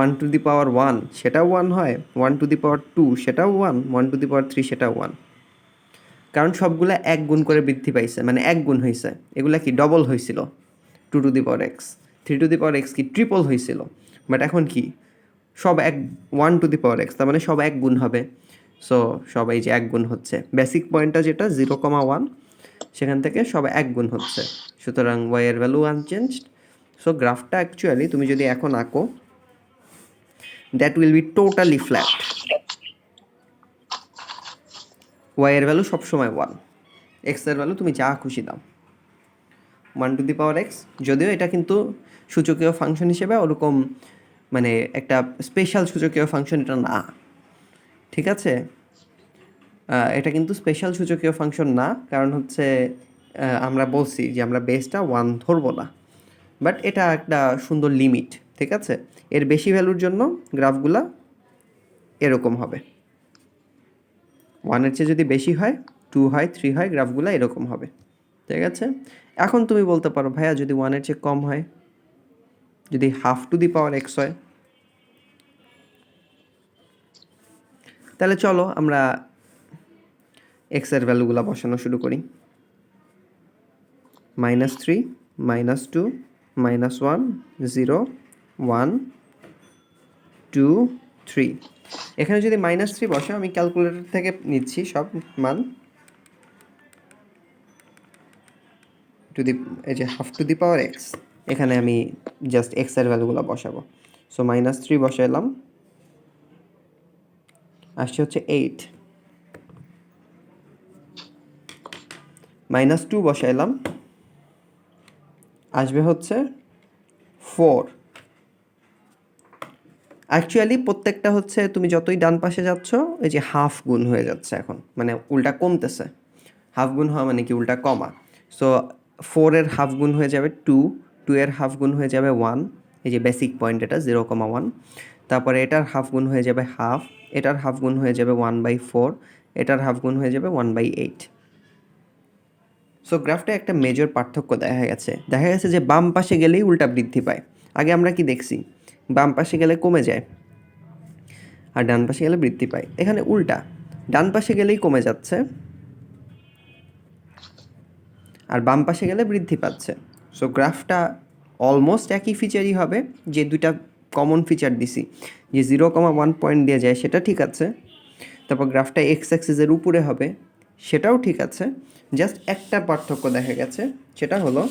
1^1 সেটাও 1 হয়, 1^2 সেটাও 1, 1^3 সেটাও 1। কারণ সবগুলা 1 গুণ করে বৃদ্ধি পাইছে, মানে 1 গুণ হয়েছে। এগুলা কি ডবল হয়েছিল 2^x, 3^x কি ট্রিপল হয়েছিল, বাট এখন কি সব 1^x, তার মানে সব 1 গুণ হবে। সো সবাই যে 1 গুণ হচ্ছে, বেসিক পয়েন্টটা যেটা 0,1, সেখান থেকে সব 1 গুণ হচ্ছে, সুতরাং y এর ভ্যালু আনচেঞ্জড। সো গ্রাফটা অ্যাকচুয়ালি তুমি যদি এখন আঁকো, that will be totally flat. y এর ভ্যালু সবসময় 1, x এর ভ্যালু তুমি যা খুশি দাও 1^x, যদিও এটা কিন্তু সূচকীয় ফাংশন হিসেবে ওরকম মানে একটা স্পেশাল সূচকীয় ফাংশন এটা না, ঠিক আছে? এটা কিন্তু স্পেশাল সূচকীয় ফাংশন না, কারণ হচ্ছে আমরা বলছি যে আমরা বেসটা 1 ধরবো না, বাট এটা একটা সুন্দর লিমিট, ঠিক আছে? এর বেশি ভ্যালুর জন্য গ্রাফগুলা এরকম হবে, 1-এর চেয়ে যদি বেশি হয়, 2 হয়, 3 হয়, গ্রাফগুলা এরকম হবে, ঠিক আছে? এখন তুমি বলতে পারো ভাইয়া যদি 1-এর চেয়ে কম হয়, যদি ½ হয়, তাহলে চলো আমরা এক্সের ভ্যালুগুলো বসানো শুরু করি। -3, -2, -1, 0, 1, 2, 3। এখানে যদি -3 বসে, আমি ক্যালকুলেটর থেকে নিচ্ছি সব মান, এই যে ½ এখানে আমি জাস্ট এক্সের ভ্যালুগুলো বসাবো। সো -3 বসাইলাম, আসছে হচ্ছে 8, -2 বসাইলাম, আসবে হচ্ছে 4। অ্যাকচুয়ালি প্রত্যেকটা হচ্ছে তুমি যতই ডান পাশে যাচ্ছ, এই যে হাফ গুণ হয়ে যাচ্ছে এখন, মানে উল্টা কমতেছে। হাফ গুণ হওয়া মানে কি উল্টা কমা। সো 4-এর হাফ গুণ হয়ে যাবে 2, 2-এর হাফ গুণ হয়ে যাবে 1, এই যে বেসিক পয়েন্ট এটা 0,1। তারপরে এটার হাফ গুণ হয়ে যাবে হাফ, এটার হাফ গুণ হয়ে যাবে 1/4, এটার হাফ গুণ হয়ে যাবে 1/8। সো গ্রাফটা একটা মেজর পার্থক্য দেখা গেছে যে বাম পাশে গেলেই উল্টা বৃদ্ধি পায়। আগে আমরা কি দেখছি, বাম পাশে গেলে কমে যায় আর ডান পাশে গেলে বৃদ্ধি পায়। এখানে উল্টা, ডান পাশে গেলেই কমে যাচ্ছে আর বাম পাশে গেলে বৃদ্ধি পাচ্ছে। সো গ্রাফটা অলমোস্ট একই ফিচারই হবে, যে দুইটা কমন ফিচার দিছি, যে 0,1 পয়েন্ট দিয়ে যায় সেটা ঠিক আছে, তারপর গ্রাফটা এক্স অ্যাক্সিসের উপরে হবে সেটাও ঠিক আছে। জাস্ট একটা পার্থক্য দেখা গেছে, সেটা হলো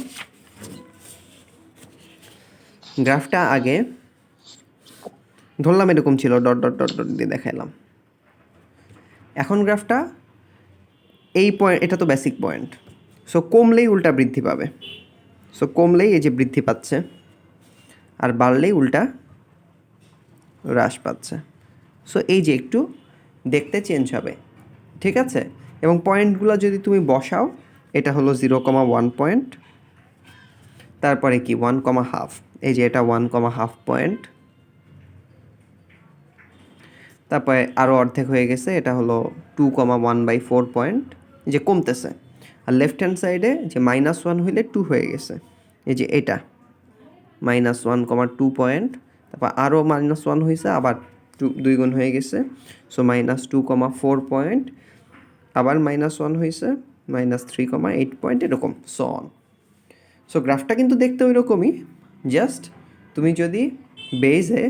গ্রাফটা আগে ধরলাম এরকম ছিল, ডট ডট ডট ডট দিয়ে দেখাইলাম। এখন গ্রাফটা এই পয়েন্ট, এটা তো বেসিক পয়েন্ট, সো কমলেই উল্টা বৃদ্ধি পাবে। সো কমলেই এই যে বৃদ্ধি পাচ্ছে, আর বাড়লেই উল্টা হ্রাস পাচ্ছে। সো এই যে একটু দেখতে চেঞ্জ হবে, ঠিক আছে? এবং পয়েন্টগুলো যদি তুমি বসাও, এটা হলো 0,1 পয়েন্ট, তারপরে কি 1,5, এই যে এটা 1,5 পয়েন্ট, তারপরে আরও অর্ধেক হয়ে গেছে, এটা হলো 2,1/4 পয়েন্ট, যে কমতেছে। আর লেফট হ্যান্ড সাইডে যে -1 হইলে 2 হয়ে গেছে, এই যে এটা -1,2 পয়েন্ট, তারপর আরও -1 হয়েছে, আবার 2 গুণ হয়ে গেছে, সো -2,4 পয়েন্ট, আবার -1 হয়েছে, -3,8 পয়েন্ট, এরকম সো অন। সো গ্রাফটা কিন্তু দেখতে ওই রকমই, জাস্ট তুমি যদি বেজে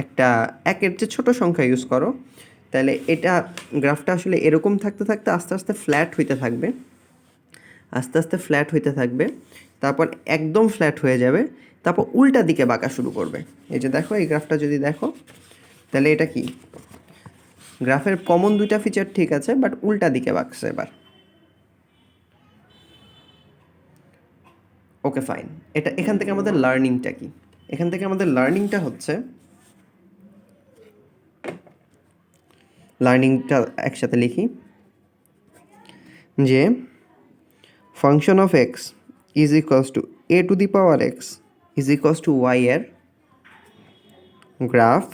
একটা 1-এর চেয়ে ছোটো সংখ্যা ইউজ করো, তাহলে এটা গ্রাফটা আসলে এরকম থাকতে থাকতে আস্তে আস্তে ফ্ল্যাট হইতে থাকবে, আস্তে আস্তে ফ্ল্যাট হইতে থাকবে, তারপর একদম ফ্ল্যাট হয়ে যাবে, তারপর উল্টা দিকে বাঁকা শুরু করবে। এই যে দেখো, এই গ্রাফটা যদি দেখো, তাহলে এটা কি, গ্রাফের কমন দুইটা ফিচার ঠিক আছে, বাট উল্টা দিকে বাঁকছে এবার। ওকে ফাইন, এটা এখান থেকে আমাদের লার্নিংটা কি? এখান থেকে আমাদের লার্নিংটা হচ্ছে, লার্নিংটা একসাথে লিখি, যে function of x is equals to A to the power x is equals to Y এর গ্রাফ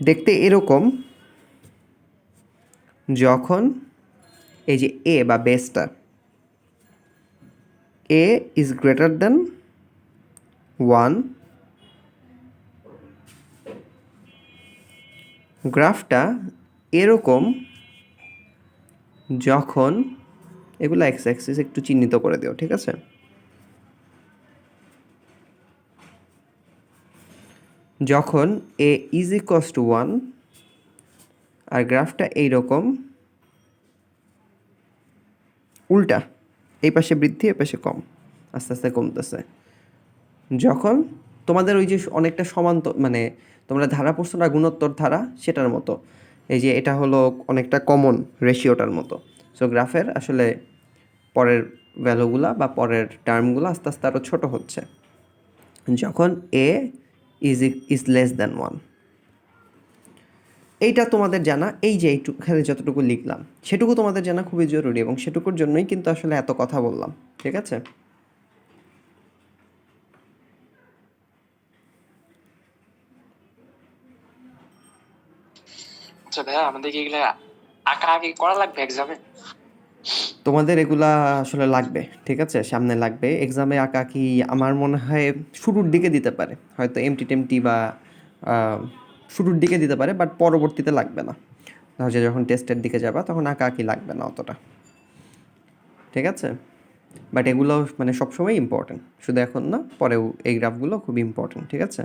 দেখতে এরকম যখন এই যে এ বা বেসটা এ ইজ গ্রেটার দেন 1, গ্রাফটা এরকম যখন, এগুলো এক্স অ্যাক্সিস একটু চিহ্নিত করে দিও, ঠিক আছে? যখন এ ইজ ইকুয়ালস টু 1 আর গ্রাফটা এইরকম উল্টা, এই পাশে বৃদ্ধি এই পাশে কম, আস্তে আস্তে কমতেছে। যখন তোমাদের ওই যে অনেকটা সমান্তর, মানে তোমরা ধারা পড়ছো না, গুণোত্তর ধারা, সেটার মতো, এই যে এটা হলো অনেকটা কমন রেশিওটার মতো। সো গ্রাফের আসলে পরের ভ্যালুগুলা বা পরের টার্মগুলো আস্তে আস্তে আরও ছোটো হচ্ছে যখন এ ইজ লেস দ্যান 1। এইটা তোমাদের জানা, এই যে এইটুখানে যতটুকু লিখলাম সেটুকু তোমাদের জানা খুবই জরুরি, এবং সেটুকুর জন্যই কিন্তু আসলে এত কথা বললাম, ঠিক আছে? আচ্ছা ভাইয়া, আমাদের কি এগুলা আঁকা আঁকি করা লাগবে এক্সামে? তোমাদের এগুলা আসলে লাগবে, ঠিক আছে, সামনে লাগবে এক্সামে। আঁকা কি আমার মনে হয় শুরুর দিকে দিতে পারে, হয়তো এমটি টেমটি বা শুরুর দিকে দিতে পারে, বাট পরবর্তীতে লাগবে না। তাহলে যখন টেস্টের দিকে যাবা তখন আঁকা আঁকি লাগবে না অতটা, ঠিক আছে? বাট এগুলো মানে সবসময় ইম্পর্টেন্ট, শুধু এখন না, পরেও এই গ্রাফগুলো খুব ইম্পর্টেন্ট, ঠিক আছে?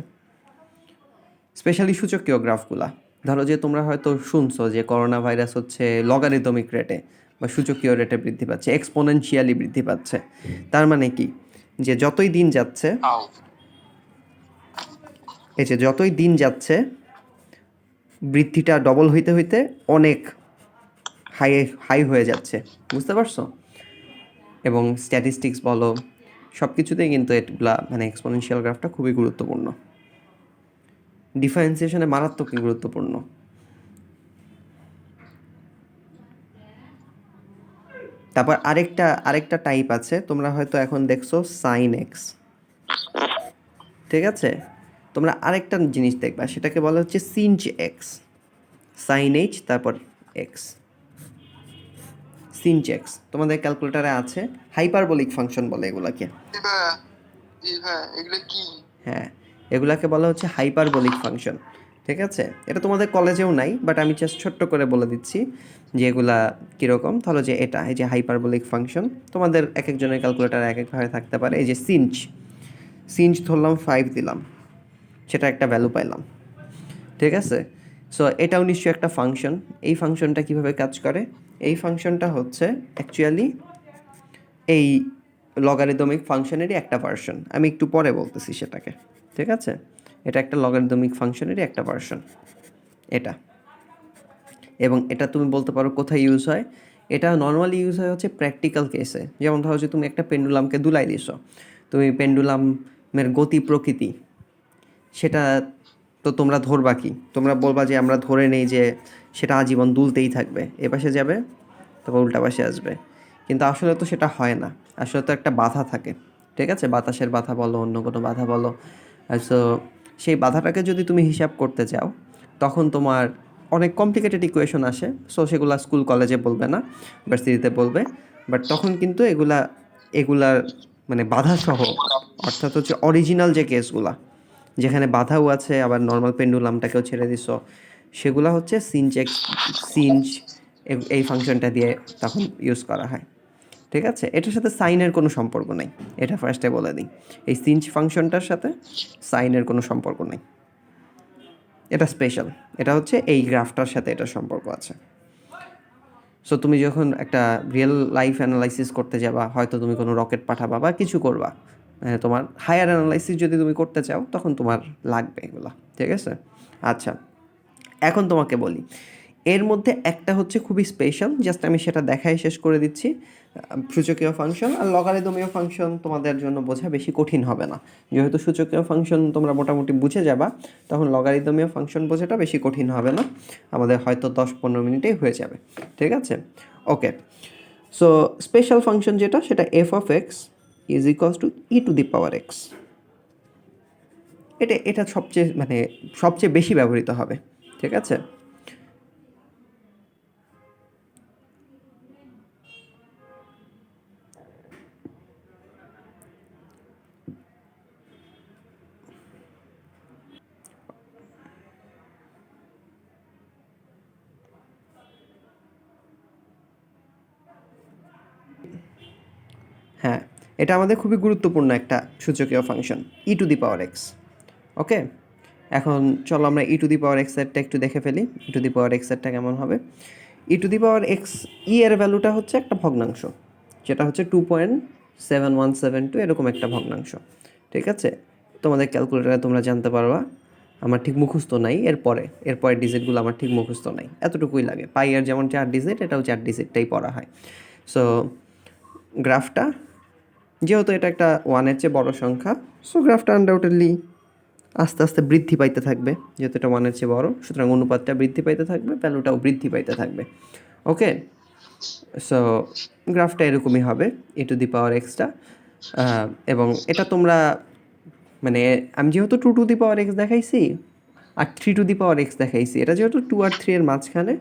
স্পেশালি সূচকীয় গ্রাফগুলা, ধরো যে তোমরা হয়তো শুনছো যে করোনা ভাইরাস হচ্ছে লগারিদমিক রেটে বা সূচকীয় রেটে বৃদ্ধি পাচ্ছে, এক্সপোনেনশিয়ালি বৃদ্ধি পাচ্ছে। তার মানে কি, যে যতই দিন যাচ্ছে, আও এই যে যতই দিন যাচ্ছে বৃদ্ধিটা ডবল হইতে হইতে অনেক হাই হাই হয়ে যাচ্ছে, বুঝতে পারছো? এবং স্ট্যাটিস্টিক্স বলো, সব কিছুতেই কিন্তু এগুলা মানে এক্সপোনেনশিয়াল গ্রাফটা খুবই গুরুত্বপূর্ণ, ডিফারেন্সিয়েশনে মারাত্মক গুরুত্বপূর্ণ। তারপর আরেকটা টাইপ আছে, তোমরা হয়তো এখন দেখছো সাইন এক্স, ঠিক আছে? তোমরা আরেকটা জিনিস দেখবা, সেটাকে বলা হচ্ছে সিনচ এক্স, সাইন এইচ তারপর এক্স, সিনচ এক্স। তোমাদের ক্যালকুলেটারে আছে, হাইপারবোলিক ফাংশন বলে এগুলাকে। হ্যাঁ হ্যাঁ, এগুলো কি? হ্যাঁ, এগুলাকে বলা হচ্ছে হাইপারবোলিক ফাংশন, ঠিক আছে? এটা তোমাদের কলেজেও নাই, বাট আমি জাস্ট ছোট্ট করে বলে দিচ্ছি যে এগুলা কীরকম। ধরো যে এটা, এই যে হাইপারবোলিক ফাংশন, তোমাদের এক একজনের ক্যালকুলেটার এক একভাবে থাকতে পারে। এই যে সিনচ, সিনচ ধরলাম 5 দিলাম, সেটা একটা ভ্যালু পাইলাম, ঠিক আছে? সো এটাও নিশ্চয়ই একটা ফাংশন। এই ফাংশনটা কিভাবে কাজ করে? এই ফাংশনটা হচ্ছে অ্যাকচুয়ালি এই লগারিদমিক ফাংশনেরই একটা ভার্সন, আমি একটু পরে বলতেছি সেটাকে, ঠিক আছে? এটা একটা লগারিদমিক ফাংশনেরই একটা ভার্সন এটা। এবং এটা তুমি বলতে পারো কোথায় ইউজ হয়, এটা নর্মালি ইউজ হয় হচ্ছে প্র্যাকটিক্যাল কেসে। যেমন ধরো যে তুমি একটা পেন্ডুলামকে দুলাই দিছো, তুমি পেন্ডুলামের গতি প্রকৃতি সেটা তো তোমরা ধরবা কি, তোমরা বলবা যে আমরা ধরে নেই যে সেটা আজীবন দুলতেই থাকবে, এপাশে যাবে তারপর উল্টা পাশে আসবে, কিন্তু আসলে তো সেটা হয় না। আসলে তো একটা বাধা থাকে, ঠিক আছে? বাতাসের বাধা বলো, অন্য কোনো বাধা বলো। আর সো সেই বাধাটাকে যদি তুমি হিসাব করতে চাও, তখন তোমার অনেক কমপ্লিকেটেড ইকুয়েশন আসে। সো সেগুলা স্কুল কলেজে বলবে না, ভার্সিটিতে বলবে। বাট তখন কিন্তু এগুলার মানে বাধাসহ, অর্থাৎ হচ্ছে অরিজিনাল যে কেসগুলা যেখানে বাধাও আছে, আবার নর্মাল পেন্ডুলামটাকেও ছেড়ে দিছো, সেগুলা হচ্ছে সিনচ এই ফাংশনটা দিয়ে তখন ইউজ করা হয়। ঠিক আছে, এটার সাথে সাইনের কোনো সম্পর্ক নেই, এটা ফার্স্টে বলে দিই। এই সিঞ্চ ফাংশনটার সাথে সাইনের কোনো সম্পর্ক নেই, এটা স্পেশাল। এটা হচ্ছে এই গ্রাফটার সাথে এটার সম্পর্ক আছে। সো তুমি যখন একটা রিয়েল লাইফ অ্যানালাইসিস করতে যাবা, হয়তো তুমি কোনো রকেট পাঠাবা বা কিছু করবা, তোমার হায়ার অ্যানালাইসিস যদি তুমি করতে চাও তখন তোমার লাগবে এগুলো, ঠিক আছে। আচ্ছা, এখন তোমাকে বলি, এর মধ্যে একটা হচ্ছে খুবই স্পেশাল, জাস্ট আমি সেটা দেখাই শেষ করে দিচ্ছি। সূচকীয় ফাংশন আর লগারিদমীয় ফাংশন তোমাদের জন্য বোঝা বেশি কঠিন হবে না, যেহেতু সূচকীয় ফাংশন তোমরা মোটামুটি বুঝে যাবা, তখন লগারিদমীয় ফাংশন বোঝাটা বেশি কঠিন হবে না, আমাদের হয়তো 10-15 মিনিটেই হয়ে যাবে, ঠিক আছে। ওকে, সো স্পেশাল ফাংশন যেটা, সেটা F of x is equals to E to the power x. এটা সবচেয়ে বেশি ব্যবহৃত হবে, ঠিক আছে। হ্যাঁ, এটা আমাদের খুবই গুরুত্বপূর্ণ একটা সূচকীয় function, e to the power x. Okay, এখন চলো আমরা ই টু দি পাওয়ার এক্স এরটা একটু দেখে ফেলি। ই টু দি পাওয়ার এক্স এরটা কেমন হবে? ই টু দি পাওয়ার এক্স, ই এর ভ্যালুটা হচ্ছে একটা ভগ্নাংশ, যেটা হচ্ছে 2.7172 এরকম একটা ভগ্নাংশ, ঠিক আছে। তোমাদের ক্যালকুলেটারে তোমরা জানতে পারবা, আমার ঠিক মুখস্থ নাই, এরপরে ডিজিটগুলো আমার ঠিক মুখস্থ নাই, এতটুকুই লাগে। পাই এর যেমন 4 ডিজিট, এটাও 4 ডিজিটটাই পড়া হয়। সো গ্রাফটা, যেহেতু এটা একটা 1-এর চেয়ে বড় সংখ্যা, সো গ্রাফটা আনডাউটেডলি আস্তে আস্তে বৃদ্ধি পাইতে থাকবে, যেহেতু এটা 1-এর চেয়ে বড়, সুতরাং অনুপাতটা বৃদ্ধি পাইতে থাকবে, ভ্যালুটাও বৃদ্ধি পাইতে থাকবে। ওকে, সো গ্রাফটা এরকমই হবে, ই টু দি পাওয়ার এক্সটা। এবং এটা তোমরা আমি যেহেতু 2 টু দি পাওয়ার এক্স দেখাইছি আর 3 টু দি পাওয়ার এক্স দেখাইছি, এটা যেহেতু 2 আর 3 এর মাঝখানে,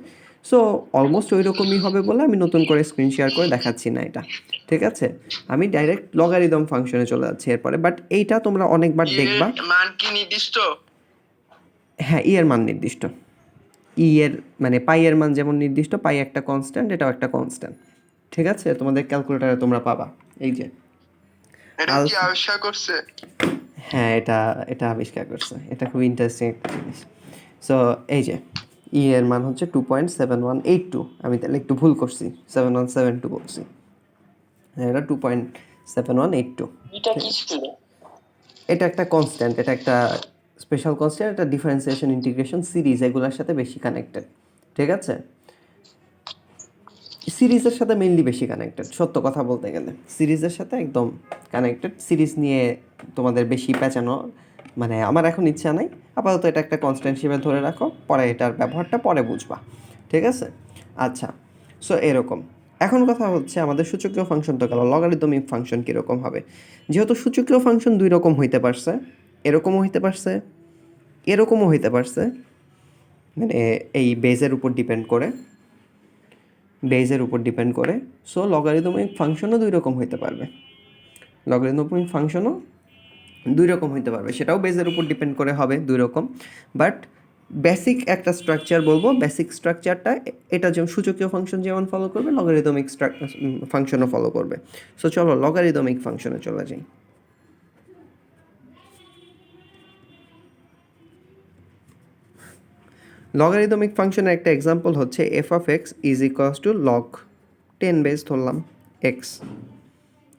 সো অলমোস্ট ওই রকমই হবে বলে আমি নতুন করে স্ক্রিন শেয়ার করে দেখাচ্ছি না এটা, ঠিক আছে। আমি ডাইরেক্ট লগারিদম ফাংশনে চলে যাচ্ছি এরপরে, বাট এইটা তোমরা অনেকবার দেখবা। মান কি নির্দিষ্ট? হ্যাঁ, ই এর মান নির্দিষ্ট। ই এর পাই এর মান যেমন নির্দিষ্ট, পাই একটা কনস্ট্যান্ট, এটাও একটা কনস্ট্যান্ট, ঠিক আছে। তোমাদের ক্যালকুলেটারে তোমরা পাবা এই যে এটা কি আবিষ্কার করছে? হ্যাঁ, এটা আবিষ্কার করছে, এটা খুব ইন্টারেস্টিং একটা জিনিস। সো এই যে ই এর মান হচ্ছে 2.7182, আমি তাহলে একটু ভুল করছি, 7172 বলছি, এটা 2.7182। এটা কি ছিল? এটা একটা কনস্ট্যান্ট, এটা একটা স্পেশাল কনস্ট্যান্ট, এটা ডিফারেন্সিয়েশন, ইন্টিগ্রেশন, সিরিজ এগুলোর সাথে বেশি কানেক্টেড, ঠিক আছে। সিরিজের সাথে মেইনলি বেশি কানেক্টেড, সত্য কথা বলতে গেলে সিরিজের সাথে একদম কানেক্টেড। সিরিজ নিয়ে তোমাদের বেশি পেঁচানো আমার এখন ইচ্ছা নাই, আপাতত এটা একটা কনস্ট্যান্ট হিসেবে ধরে রাখো, পরে এটার ব্যবহারটা পরে বুঝবা, ঠিক আছে। আচ্ছা, সো এরকম। এখন কথা হচ্ছে আমাদের সূচকীয় ফাংশন তো গেল, লগারিদমিক ফাংশন কীরকম হবে? যেহেতু সূচকীয় ফাংশন দুই রকম হইতে পারছে, এরকমও হইতে পারছে, এরকমও হইতে পারছে, এই বেজের উপর ডিপেন্ড করে, সো লগারিদমিক ফাংশনও দুই রকম হইতে পারবে, সেটাও বেজের উপর ডিপেন্ড করে হবে দুই রকম। বাট বেসিক একটা স্ট্রাকচার বলবো, বেসিক স্ট্রাকচারটা এটা যেমন সূচকীয় ফাংশন যেমন ফলো করবে, লগারিদমিক ফাংশনও ফলো করবে। সো চলো লগারিদমিক ফাংশনে চলে যাই। লগারিদমিক ফাংশনের একটা এক্সাম্পল হচ্ছে F of x is equals to log 10 base ধরলাম x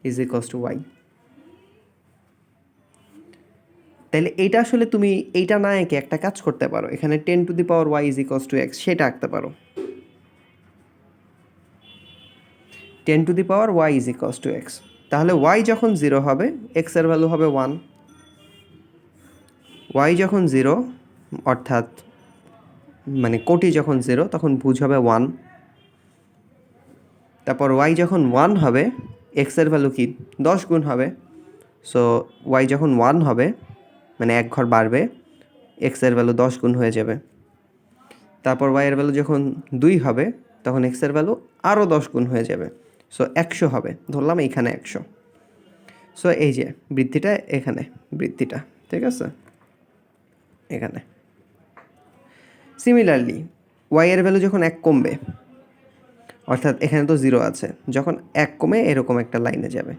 is equals to Y. তাহলে এইটা আসলে তুমি এইটা না এঁকে একটা কাজ করতে পারো, এখানে 10 to the power Y is equals to X সেটা আঁকতে পারো। 10 to the power Y is equals to X, তাহলে ওয়াই যখন 0 হবে এক্সের ভ্যালু হবে 1, ওয়াই যখন 0 অর্থাৎ কোটি যখন 0 তখন ভুজ হবে 1, তারপর ওয়াই যখন 1 হবে এক্সের ভ্যালু কি 10 গুণ হবে, সো ওয়াই যখন 1 হবে এক ঘর বাড়বে, এক্সের ভ্যালু 10 গুণ হয়ে যাবে। তারপর ওয়াইয়ের ভ্যালু যখন 2 হবে তখন এক্সের ভ্যালু আরও 10 গুণ হয়ে যাবে, সো 100 হবে, ধরলাম এইখানে 100। সো এই যে বৃদ্ধিটা, এখানে বৃদ্ধিটা, ঠিক আছে, এখানে। সিমিলারলি ওয়াইয়ের ভ্যালু যখন 1 কমবে, অর্থাৎ এখানে তো 0 আছে, যখন 1 কমে এরকম একটা লাইনে যাবে,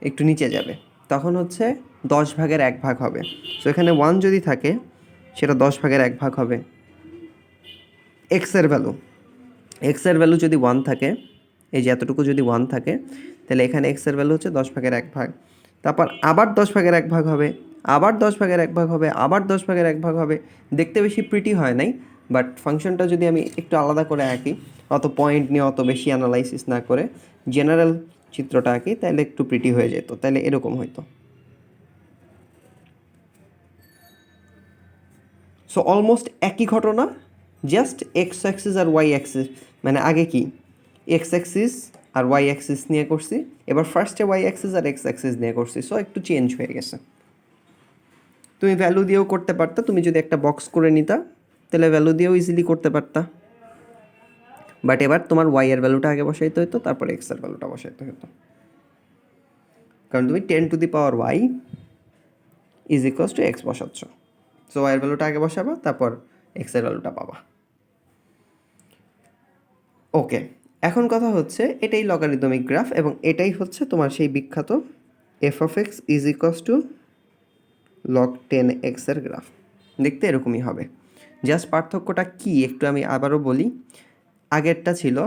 একটু নিচে যাবে, তখন হচ্ছে 10 ভাগের 1 ভাগ হবে। সো এখানে 1 যদি থাকে সেটা 10 ভাগের 1 ভাগ হবে। এক্সের ভ্যালু যদি 1 থাকে, এই যে এতটুকু যদি 1 থাকে, তাহলে এখানে এক্সের ভ্যালু হচ্ছে 10 ভাগের 1 ভাগ। তারপর আবার 10 ভাগের 1 ভাগ হবে, আবার 10 ভাগের 1 ভাগ হবে, আবার 10 ভাগের 1 ভাগ হবে। দেখতে বেশি প্রিটি হয় নাই, বাট ফাংশনটা যদি আমি একটু আলাদা করে আঁকি, অত পয়েন্ট নিয়ে অত বেশি অ্যানালাইসিস না করে জেনারেল চিত্রটা আঁকি, তাহলে একটু প্রিটি হয়ে যেত, তাহলে এরকম হইতো। সো অলমোস্ট একই ঘটনা, জাস্ট এক্স অ্যাক্সিস আর ওয়াই অ্যাক্সিস, মানে আগে কি এক্স অ্যাক্সিস আর ওয়াই অ্যাক্সিস নিয়ে করছি, এবার ফার্স্টে ওয়াই অ্যাক্সিস আর এক্স অ্যাক্সিস নিয়ে করছি। সো একটু চেঞ্জ হয়ে গেছে। তুমি ভ্যালু দিয়েও করতে পারতা, তুমি যদি একটা বক্স করে নিতা তাহলে ভ্যালু দিয়েও ইজিলি করতে পারতা, বাট এবার তোমার ওয়াই এর ভ্যালুটা আগে বসাইতে হতো, তারপর এক্স এর ভ্যালুটা বসাইতে হতো, কারণ তুমি 10 to the power Y is equals to x বসাচ্ছ। সো ওয়াই এর ভ্যালুটা আগে বসাবা, তারপর এক্স এর ভ্যালুটা পাবা। ওকে, এখন কথা হচ্ছে এটাই লগারিদমিক গ্রাফ, এবং এটাই হচ্ছে তোমার সেই বিখ্যাত F of x is equals to log 10x এর গ্রাফ। দেখতে এরকমই হবে। জাস্ট পার্থক্যটা কি একটু আমি আবারও বলি। আগেরটা ছিল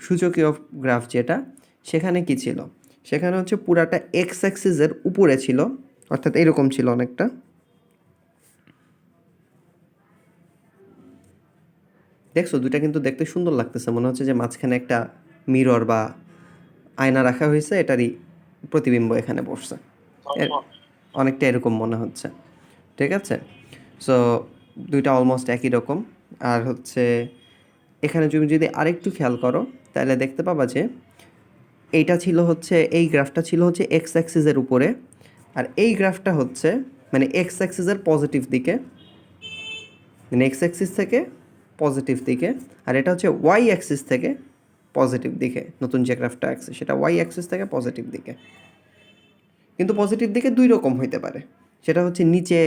সূচকীয় গ্রাফ, যেটা সেখানে কি ছিল, সেখানে হচ্ছে পুরাটা এক্স অ্যাক্সিসের উপরে ছিল, অর্থাৎ এরকম ছিল অনেকটা। দেখছো দুটা কিন্তু দেখতে সুন্দর লাগতেছে, মনে হচ্ছে যে মাঝখানে একটা মিরর বা আয়না রাখা হয়েছে, এটারই প্রতিবিম্ব এখানে বসছে, অনেকটা এরকম মনে হচ্ছে। ঠিক আছে, সো দুইটা অলমোস্ট একই রকম। আর হচ্ছে এখানে তুমি যদি আরেকটু খেয়াল করো তাহলে দেখতে পাবা যে এইটা ছিল হচ্ছে, এই গ্রাফটা ছিল হচ্ছে এক্স অ্যাক্সিসের উপরে, আর এই গ্রাফটা হচ্ছে মানে এক্স অ্যাক্সিসের পজিটিভ দিকে, মানে এক্স অ্যাক্সিস থেকে পজিটিভ দিকে, আর এটা হচ্ছে ওয়াই অ্যাক্সিস থেকে পজিটিভ দিকে। নতুন যে গ্রাফটা আছে সেটা ওয়াই অ্যাক্সিস থেকে পজিটিভ দিকে, কিন্তু পজিটিভ দিকে দুই রকম হইতে পারে। সেটা হচ্ছে নিচে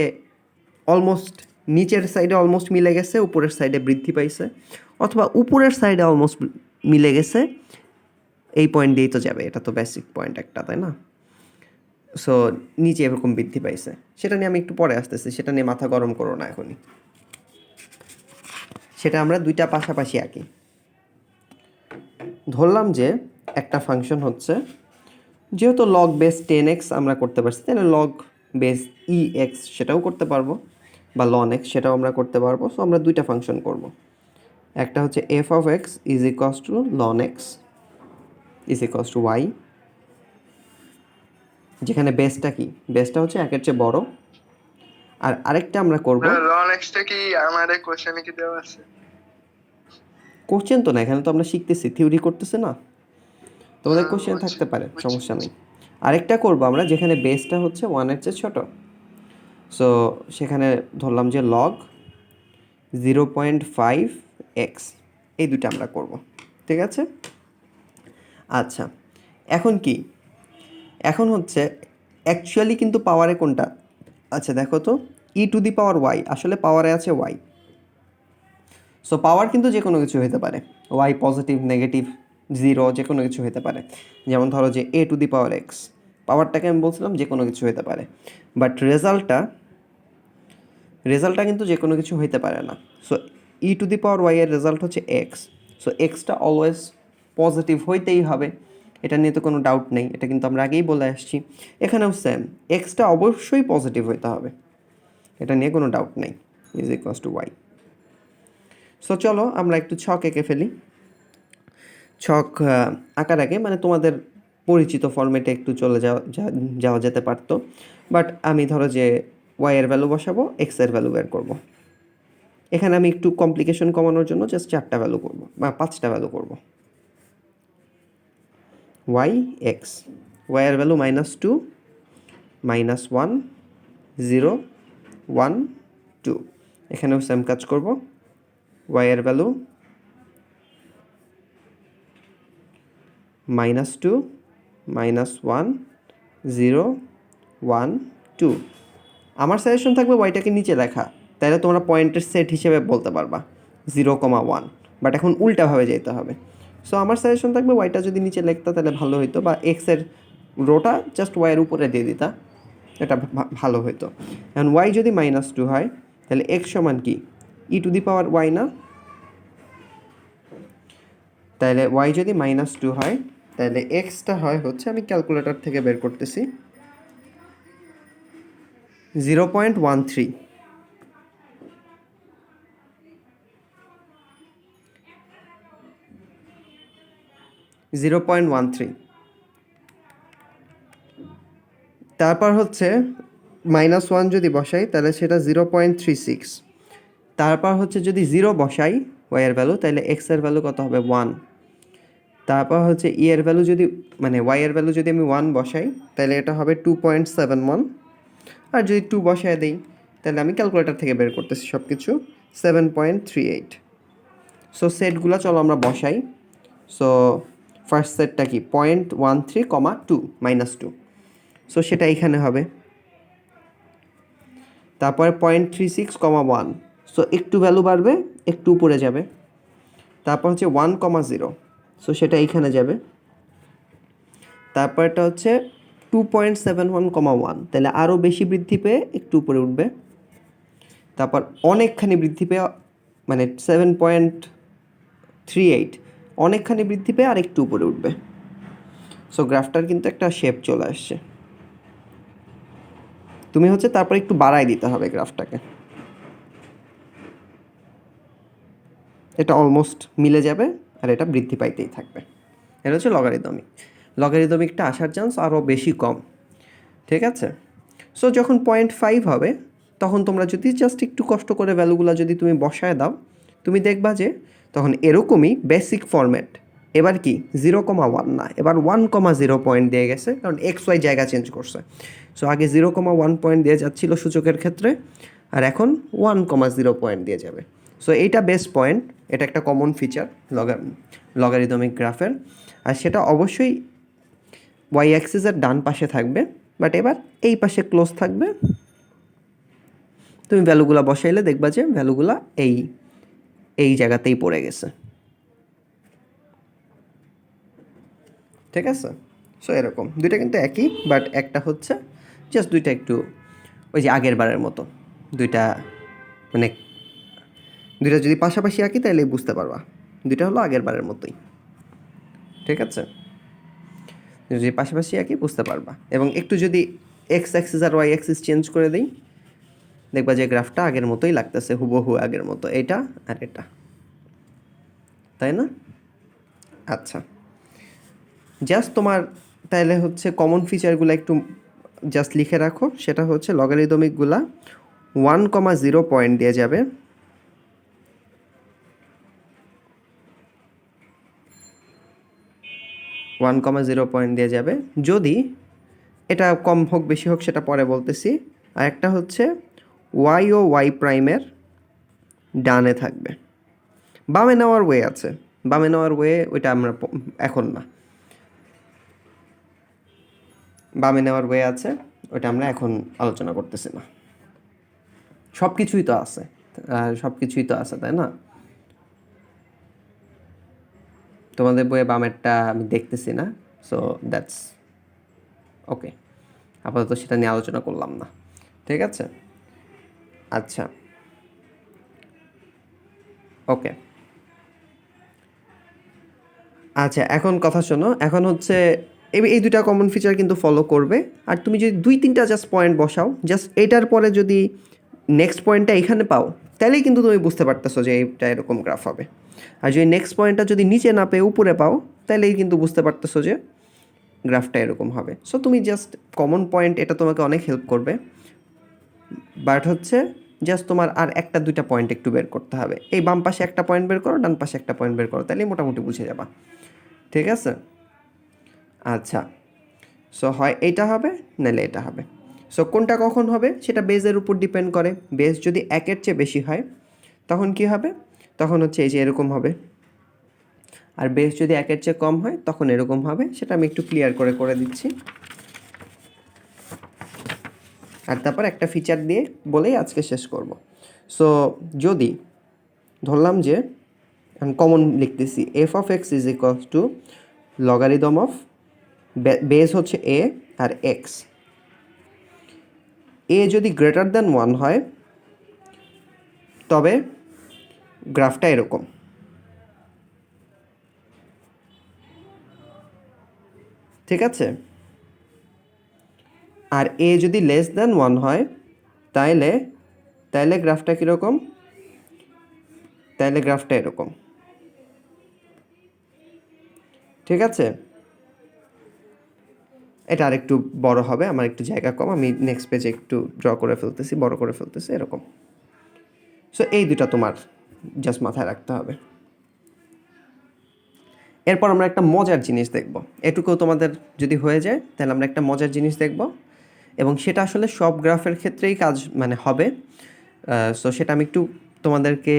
অলমোস্ট, নিচের সাইডে অলমোস্ট মিলে গেছে, উপরের সাইডে বৃদ্ধি পাইছে, অথবা উপরের সাইডে অলমোস্ট মিলে গেছে, এই পয়েন্ট দিয়েই তো যাবে, এটা তো বেসিক পয়েন্ট একটা, তাই না? সো নিচে এরকম বৃদ্ধি পাইছে, সেটা নিয়ে আমি একটু পরে আসতেছি, সেটা নিয়ে মাথা গরম করো না এখনই, সেটা আমরা দুইটা পাশাপাশি আঁকি। ধরলাম যে একটা ফাংশন হচ্ছে, যেহেতু লগ বেস 10x আমরা করতে পারছি, তাহলে লগ বেস ex সেটাও করতে পারবো, বা ln x সেটাও আমরা করতে পারবো। সো আমরা দুইটা ফাংশন করব। একটা হচ্ছে F of x is equals to ln x is equals to Y, যেখানে বেসটা কি, বেসটা হচ্ছে একের চেয়ে বড়। আর আরেকটা আমরা করব, লন এক্সটা কি আমাদের কোশ্চেনে কি দেওয়া আছে? কোশ্চেন তো না, এখানে তো আমরা শিখতেছি, থিওরি করতেছে না, তোমাদের কোশ্চেন বুঝছি, থাকতে পারে, বুঝছি। সমস্যা নেই। আরেকটা করব আমরা, যেখানে বেসটা হচ্ছে 1-এর চেয়ে ছোট। সো সেখানে ধরলাম যে লগ 0.5x, এই দুটো আমরা করব। ঠিক আছে, আচ্ছা এখন কি, এখন হচ্ছে অ্যাকচুয়ালি কিন্তু পাওয়ারে কোনটা, আচ্ছা দেখো তো, ই টু দি পাওয়ার ওয়াই, আসলে পাওয়ারে আছে ওয়াই। সো পাওয়ার কিন্তু যে কোনো কিছু হতে পারে, ওয়াই পজিটিভ নেগেটিভ 0 যে কোনো কিছু হতে পারে। যেমন ধরো যে এ টু দি পাওয়ার এক্স, পাওয়ারটাকে আমি বলছিলাম যে কোনো কিছু হতে পারে, বাট রেজাল্টটা কিন্তু যে কোনো কিছু হইতে পারে না। So E to the power Y এর রেজাল্ট হচ্ছে এক্স, সো এক্সটা অলওয়েজ পজিটিভ হইতেই হবে, এটা নিয়ে তো কোনো ডাউট নেই, এটা কিন্তু আমরা আগেই বলে আসছি। এখানেও সেম, এক্সটা অবশ্যই পজিটিভ হইতে হবে, এটা নিয়ে কোনো ডাউট নেই, is equals to Y. So চলো আমরা একটু ছক এঁকে ফেলি। ছক আঁকার আগে মানে তোমাদের পরিচিত ফরম্যাটে একটু চলে যাওয়া যেতে পারতো, বাট আমি ধরো যে ওয়াই এর ভ্যালু বসাবো, এক্স এর ভ্যালু বের করবো। এখানে আমি একটু কমপ্লিকেশন কমানোর জন্য জাস্ট 4টা ভ্যালু করবো বা 5টা ভ্যালু করবো। ওয়াই এক্স, ওয়াই এর ভ্যালু -2, -1, 0, 1, 2, এখানেও সেম কাজ করব। ওয়াই এর ভ্যালু -2, -1, 0, 1, 2। আমার সাজেশন থাকবে ওয়াইটাকে নিচে লেখা, তাহলে তোমরা পয়েন্টের সেট হিসেবে বলতে পারবা 0,1, বাট এখন উল্টাভাবে যেতে হবে। সো আমার সাজেশন থাকবে ওয়াইটা যদি নিচে লিখতা তাহলে ভালো হতো, বা এক্সের রোটা জাস্ট ওয়াইয়ের উপরে দিয়ে দিতা, এটা ভালো হতো। এখন ওয়াই যদি -2 হয় তাহলে এক্স সমান কি e⁻y না? তাহলে ওয়াই যদি -2 হয় তাহলে এক্সটা হয় হচ্ছে, আমি ক্যালকুলেটর থেকে বের করতেছি, 0.13। 0.13। তারপর হচ্ছে -1 যদি বসাই তাহলে সেটা 0.36। তারপর হচ্ছে যদি 0 বসাই ওয়াইয়ের ভ্যালু তাহলে এক্সের ভ্যালু কত হবে 1। তারপর হচ্ছে ই এর ভ্যালু যদি মানে ওয়াইয়ের ভ্যালু যদি আমি 1 বসাই তাহলে এটা হবে 2.71। আর যদি 2 বসায় দেই তাহলে আমি ক্যালকুলেটর থেকে বের করতেছি সব কিছু, 7.38। সো সেটগুলো চলো আমরা বসাই। সো ফার্স্ট সেটটা কি 0.13, 2 সো সেটা এখানে হবে। তারপরে 0.36, 1 সো একটু ভ্যালু বাড়বে, একটু উপরে যাবে। তারপর হচ্ছে 1,0 সো সেটা এইখানে যাবে। তারপরটা হচ্ছে 2.71, তাহলে আরও বেশি বৃদ্ধি পেয়ে একটু উপরে উঠবে। তারপর অনেকখানি বৃদ্ধি পেয়ে মানে 7.38 অনেকখানি বৃদ্ধি পেয়ে আর একটু উপরে উঠবে। সো গ্রাফটার কিন্তু একটা শেপ চলে আসছে। তুমি হচ্ছে তারপর একটু বাড়াই দিতে হবে গ্রাফটাকে, এটা অলমোস্ট মিলে যাবে আর এটা বৃদ্ধি পাইতেই থাকবে। এটা হচ্ছে লগারিদমিক। লগারিদমিকটা আসার চান্স আরও বেশি কম, ঠিক আছে? সো যখন 0.5 হবে তখন তোমরা যদি জাস্ট একটু কষ্ট করে ভ্যালুগুলো যদি তুমি বসায় দাও, তুমি দেখবা যে তখন এরকমই বেসিক ফরম্যাট। এবার কি 0,1 না, এবার 1,0 পয়েন্ট দিয়ে গেছে, কারণ এক্স ওয়াই জায়গা চেঞ্জ করছে। সো আগে 0,1 পয়েন্ট দিয়ে যাচ্ছিল সূচকের ক্ষেত্রে, আর এখন 1,0 পয়েন্ট দিয়ে যাবে। সো এইটা বেস পয়েন্ট, এটা একটা কমন ফিচার লগারিদমিক গ্রাফের। আর সেটা অবশ্যই ওয়াই অ্যাক্সিসের ডান পাশে থাকবে, বাট এবার এই পাশে ক্লোজ থাকবে। তুমি ভ্যালুগুলো বসাইলে দেখবা যে ভ্যালুগুলা এই জায়গাতেই পড়ে গেছে, ঠিক আছে? সো এরকম দুইটা কিন্তু একই, বাট একটা হচ্ছে জাস্ট দুইটা একটু ওই যে আগের বারের মতো, দুইটা মানে দুইটা যদি পাশাপাশি আঁকি তাহলে বুঝতে পারবা দুইটা হলো আগের বারের মতোই, ঠিক আছে? যদি পাশাপাশি আঁকি বুঝতে পারবা। এবং একটু যদি এক্স অ্যাক্সিস আর ওয়াই অ্যাক্সিস চেঞ্জ করে দিই দেখবা যে গ্রাফটা আগের মতোই লাগতেছে, হুবহু আগের মতো, এটা আর এটা, তাই না? আচ্ছা, জাস্ট তোমার তাহলে হচ্ছে কমন ফিচারগুলো একটু জাস্ট লিখে রাখো। সেটা হচ্ছে লগারিদমিকগুলা 1,0 পয়েন্ট দিয়ে যাবে, যদি এটা কম হোক বেশি হোক সেটা পরে বলতেছি। আর একটা হচ্ছে ওয়াই ও ওয়াই প্রাইমের ডানে থাকবে। বামে নেওয়ার ওয়ে আছে, বামে নেওয়ার ওয়ে ওইটা আমরা এখন না, বামে নেওয়ার ওয়ে আছে ওইটা আমরা এখন আলোচনা করতেছি না। সব কিছুই তো আছে, তাই না? তোমাদের বইয়ে বামেরটা আমি দেখতেছি না, সো দ্যাটস ওকে, আপাতত সেটা নিয়ে আলোচনা করলাম না, ঠিক আছে? আচ্ছা, ওকে। আচ্ছা, এখন কথা শোনো। এখন হচ্ছে এই দুইটা কমন ফিচার কিন্তু ফলো করবে। আর তুমি যদি 2-3টা জাস্ট পয়েন্ট বসাও, জাস্ট এইটার পরে যদি নেক্সট পয়েন্টটা এখানে পাও, তাহলেই কিন্তু তুমি বুঝতে পারতেছো যে এইটা এরকম গ্রাফ হবে। আর যদি নেক্সট পয়েন্টটা যদি নিচে না পেয়ে উপরে পাও, তাহলেই কিন্তু বুঝতে পারতেছো যে গ্রাফটা এরকম হবে। সো তুমি জাস্ট কমন পয়েন্ট, এটা তোমাকে অনেক হেল্প করবে। বাট হচ্ছে জাস্ট তোমার আর 1-2টা পয়েন্ট একটু বের করতে হবে। এই বাম পাশে একটা পয়েন্ট বের করো, ডান পাশে একটা পয়েন্ট বের করো, তাহলেই মোটামুটি বুঝে যাবা, ঠিক আছে? আচ্ছা, সো হয় এইটা হবে নাহলে এটা হবে। সো কোনটা কখন হবে সেটা বেজের উপর ডিপেন্ড করে। বেজ যদি 1-এর চেয়ে বেশি হয় তখন কি হবে? তখন হচ্ছে এই যে এরকম হবে। আর বেজ যদি 1-এর চেয়ে কম হয় তখন এরকম হবে। সেটা আমি একটু ক্লিয়ার করে দিচ্ছি। আর তারপর একটা ফিচার দিয়ে বলেই আজকে শেষ করব। সো যদি ধরলাম যে এখন কমন লিখতেছি F of x is equals two logarithm of base হচ্ছে এ আর এক্স। এ যদি গ্রেটার দ্যান 1 হয় তবে গ্রাফটা এরকম, ঠিক আছে? আর এ যদি লেস দ্যান 1 হয় তাইলে তাইলে গ্রাফটা কীরকম? তাইলে গ্রাফটা এরকম, ঠিক আছে? এটা আরেকটু বড় হবে, আমার একটু জায়গা কম, আমি নেক্সট পেজে একটু ড্র করে ফেলতেছি, বড় করে ফেলতেছি এরকম। সো এই দুটা তোমার জাস্ট মাথায় রাখতে হবে। এরপর আমরা একটা মজার জিনিস দেখব, এটুকুও তোমাদের যদি হয়ে যায় তাহলে আমরা একটা মজার জিনিস দেখব, এবং সেটা আসলে সব গ্রাফের ক্ষেত্রেই কাজ মানে হবে। সো সেটা আমি একটু তোমাদেরকে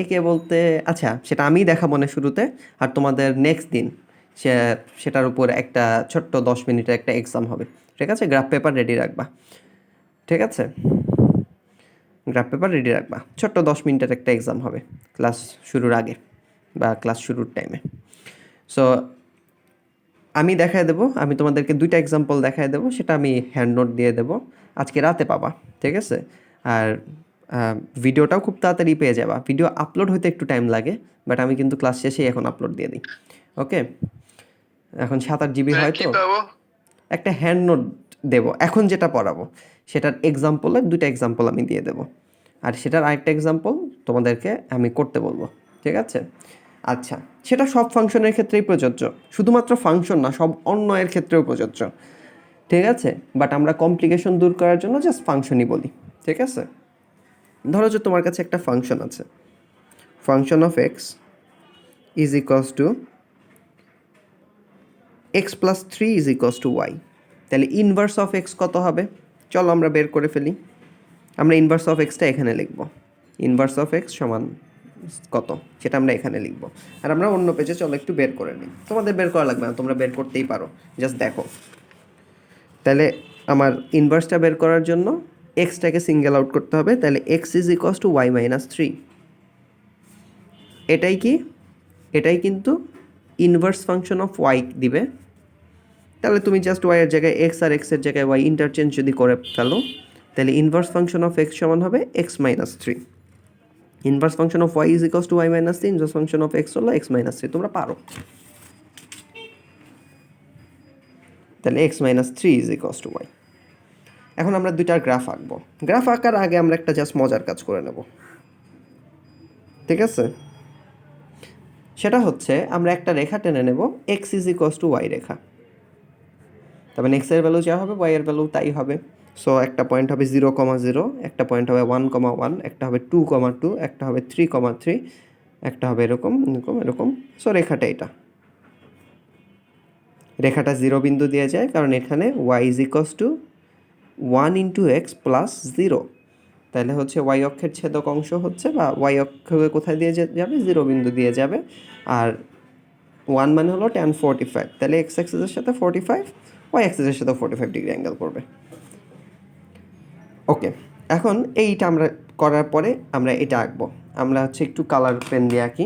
একে বলতে, আচ্ছা সেটা আমি দেখাবো না শুরুতে, আর তোমাদের নেক্সট দিন সেটার উপর একটা ছোট্ট 10 মিনিটের একটা এক্সাম হবে, ঠিক আছে? গ্রাফ পেপার রেডি রাখবা, ঠিক আছে? গ্রাফ পেপার রেডি রাখবা, ছোট্ট 10 মিনিটের একটা এক্সাম হবে ক্লাস শুরুর আগে বা ক্লাস শুরুর টাইমে। সো আমি দেখায় দেবো, আমি তোমাদেরকে 2টা এক্সাম্পল দেখায় দেবো, সেটা আমি হ্যান্ড নোট দিয়ে দেবো, আজকে রাতে পাবা, ঠিক আছে? আর ভিডিওটাও খুব তাড়াতাড়ি পেয়ে যাবা। ভিডিও আপলোড হতে একটু টাইম লাগে, বাট আমি কিন্তু ক্লাস শেষেই এখন আপলোড দিয়ে দিই, ওকে? এখন 7-8 জিবি কি হয়তো। পাবো? একটা হ্যান্ড নোট দেবো, এখন যেটা পড়াবো সেটার এক্সাম্পলের 2টা এক্সাম্পল আমি দিয়ে দেবো, আর সেটার আরেকটা এক্সাম্পল তোমাদেরকে আমি করতে বলবো, ঠিক আছে? আচ্ছা, সেটা সব ফাংশনের ক্ষেত্রেই প্রযোজ্য, শুধুমাত্র ফাংশন না, সব অন্যয়ের ক্ষেত্রেও প্রযোজ্য, ঠিক আছে? বাট আমরা কমপ্লিকেশন দূর করার জন্য জাস্ট ফাংশনই বলি, ঠিক আছে? ধরো যে তোমার কাছে একটা ফাংশন আছে, function of x is equals to x plus 3 is equals to Y. তাহলে ইনভার্স অফ এক্স কত হবে? চলো আমরা বের করে ফেলি। আমরা ইনভার্স অফ এক্সটা এখানে লিখব, ইনভার্স অফ এক্স সমান কত সেটা আমরা এখানে লিখব, আর আমরা অন্য পেজে চলো একটু বের করে নিই। তোমাদের বের করা লাগবে না, তোমরা বের করতেই পারো, জাস্ট দেখো। তাহলে আমার ইনভার্সটা বের করার জন্য এক্সটাকে সিঙ্গেল আউট করতে হবে, তাহলে x is equals to Y minus 3। এটাই কি? এটাই কিন্তু ইনভার্স ফাংশন অফ ওয়াই দিবে। তাহলে তুমি জাস্ট ওয়াই এর জায়গায় এক্স আর এক্সের জায়গায় ওয়াই ইন্টারচেঞ্জ যদি করে ফেলো, তাহলে ইনভার্স ফাংশন অফ এক্স সমান হবে X minus 3। Inverse function of Y is equals to Y minus 3, inverse function of X হলো এক্স মাইনাস 3। তোমরা পারো। তাহলে X minus 3 is equals to Y. এখন আমরা দুইটার গ্রাফ আঁকবো। গ্রাফ আঁকার আগে আমরা একটা জাস্ট মজার কাজ করে নেব, ঠিক আছে? সেটা হচ্ছে আমরা একটা রেখা টেনে নেব, x is equals to y রেখা। তবে এক্সের ভ্যালু যা হবে ওয়াই এর ভ্যালু তাই হবে। সো একটা পয়েন্ট হবে 0,0, একটা পয়েন্ট হবে 1,1, একটা হবে 2,2, একটা হবে 3,3, একটা হবে এরকম এরকম এরকম। সো রেখাটা এটা, রেখাটা 0 বিন্দু দিয়ে যায়, কারণ এখানে Y is equals to 1 into X plus 0। তাহলে হচ্ছে ওয়াই অক্ষের ছেদক অংশ হচ্ছে, বা ওয়াই অক্ষকে কোথায় দিয়ে যাবে? 0 বিন্দু দিয়ে যাবে। আর 1 মানে হলো tan 45, তাহলে এক্স অ্যাক্সিসের সাথে 45, ওয়াই অ্যাক্সিসের সাথে 45 ডিগ্রি অ্যাঙ্গেল করবে। ওকে, এখন এইটা আমরা করার পরে আমরা এটা আঁকবো। আমরা হচ্ছে একটু কালার পেন দিয়ে আঁকি,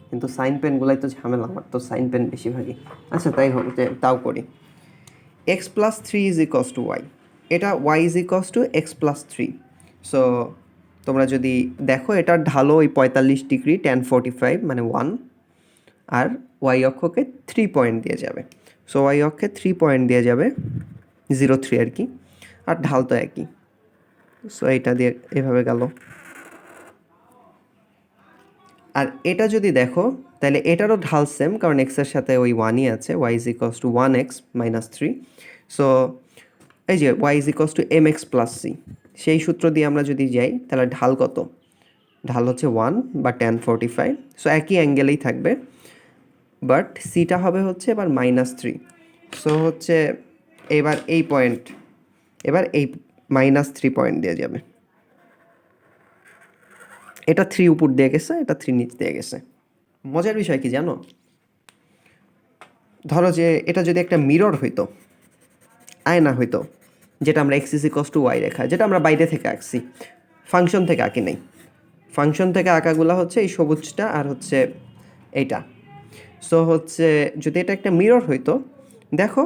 কিন্তু সাইন পেনগুলাই তো ঝামেলা, আমার তো সাইন পেন বেশিরভাগই। আচ্ছা তাই হোক, তাও করি। X plus 3 is equals to y, এটা y is equals to x plus 3। So তোমরা যদি দেখো এটার ঢালো ওই 45 ডিগ্রি tan 45 মানে 1, আর ওয়াই অক্ষকে 3 পয়েন্ট দিয়ে যাবে। সো ওয়াই অক্ষে 3 পয়েন্ট দিয়ে যাবে, 0,3 আর কি, আর ঢাল তো একই। সো এইটা দিয়ে এভাবে গেল। আর এটা যদি দেখো তাহলে এটারও ঢাল সেম, কারণ এক্সের সাথে ওই 1ই আছে, Y is equals to 1x minus 3। So এই যে Y is equals to mx plus c, সেই সূত্র দিয়ে আমরা যদি যাই তাহলে ঢাল কত? ঢাল হচ্ছে 1 বা tan 45। সো একই অ্যাঙ্গেলেই থাকবে, বাট সিটা হবে হচ্ছে এবার মাইনাস 3। সো হচ্ছে এবার এই পয়েন্ট, এবার এই মাইনাস 3 পয়েন্ট দিয়ে যাবে। এটা 3 উপর দিয়ে গেছে, এটা 3 নিচ দিয়ে গেছে। মজার বিষয় কি জানো? ধরো যে এটা যদি একটা মিরর হইতো, আয়না হইতো, যেটা আমরা x is equals to y রেখা, যেটা আমরা বাইরে থেকে আঁকছি, ফাংশন থেকে আঁকি নাই। ফাংশন থেকে আঁকাগুলা হচ্ছে এই সবুজটা আর হচ্ছে এইটা। সো হচ্ছে যদি এটা একটা মিরর হইতো, দেখো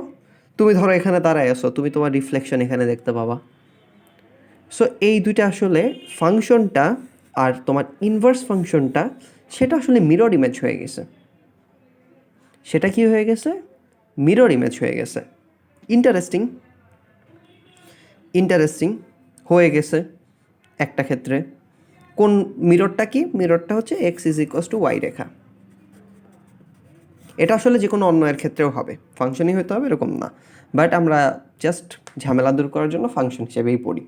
তুমি ধরো এখানে দাঁড়ায় আছো, তুমি তোমার রিফ্লেকশন এখানে দেখতে পাবা। সো এই দুইটা আসলে ফাংশনটা আর তোমার ইনভার্স ফাংশনটা সেটা আসলে মিরর ইমেজ হয়ে গেছে। সেটা কি হয়ে গেছে? মিরর ইমেজ হয়ে গেছে। ইন্টারেস্টিং ইন্টারেস্টিং হয়ে গেছে একটা ক্ষেত্রে। কোন মিররটা কি? মিররটা হচ্ছে x is equals to y রেখা। এটা আসলে যে কোনো অন্যয়ের ক্ষেত্রেও হবে, ফাংশনই হতে হবে এরকম না, বাট আমরা জাস্ট ঝামেলা দূর করার জন্য ফাংশন হিসেবেই পড়ি,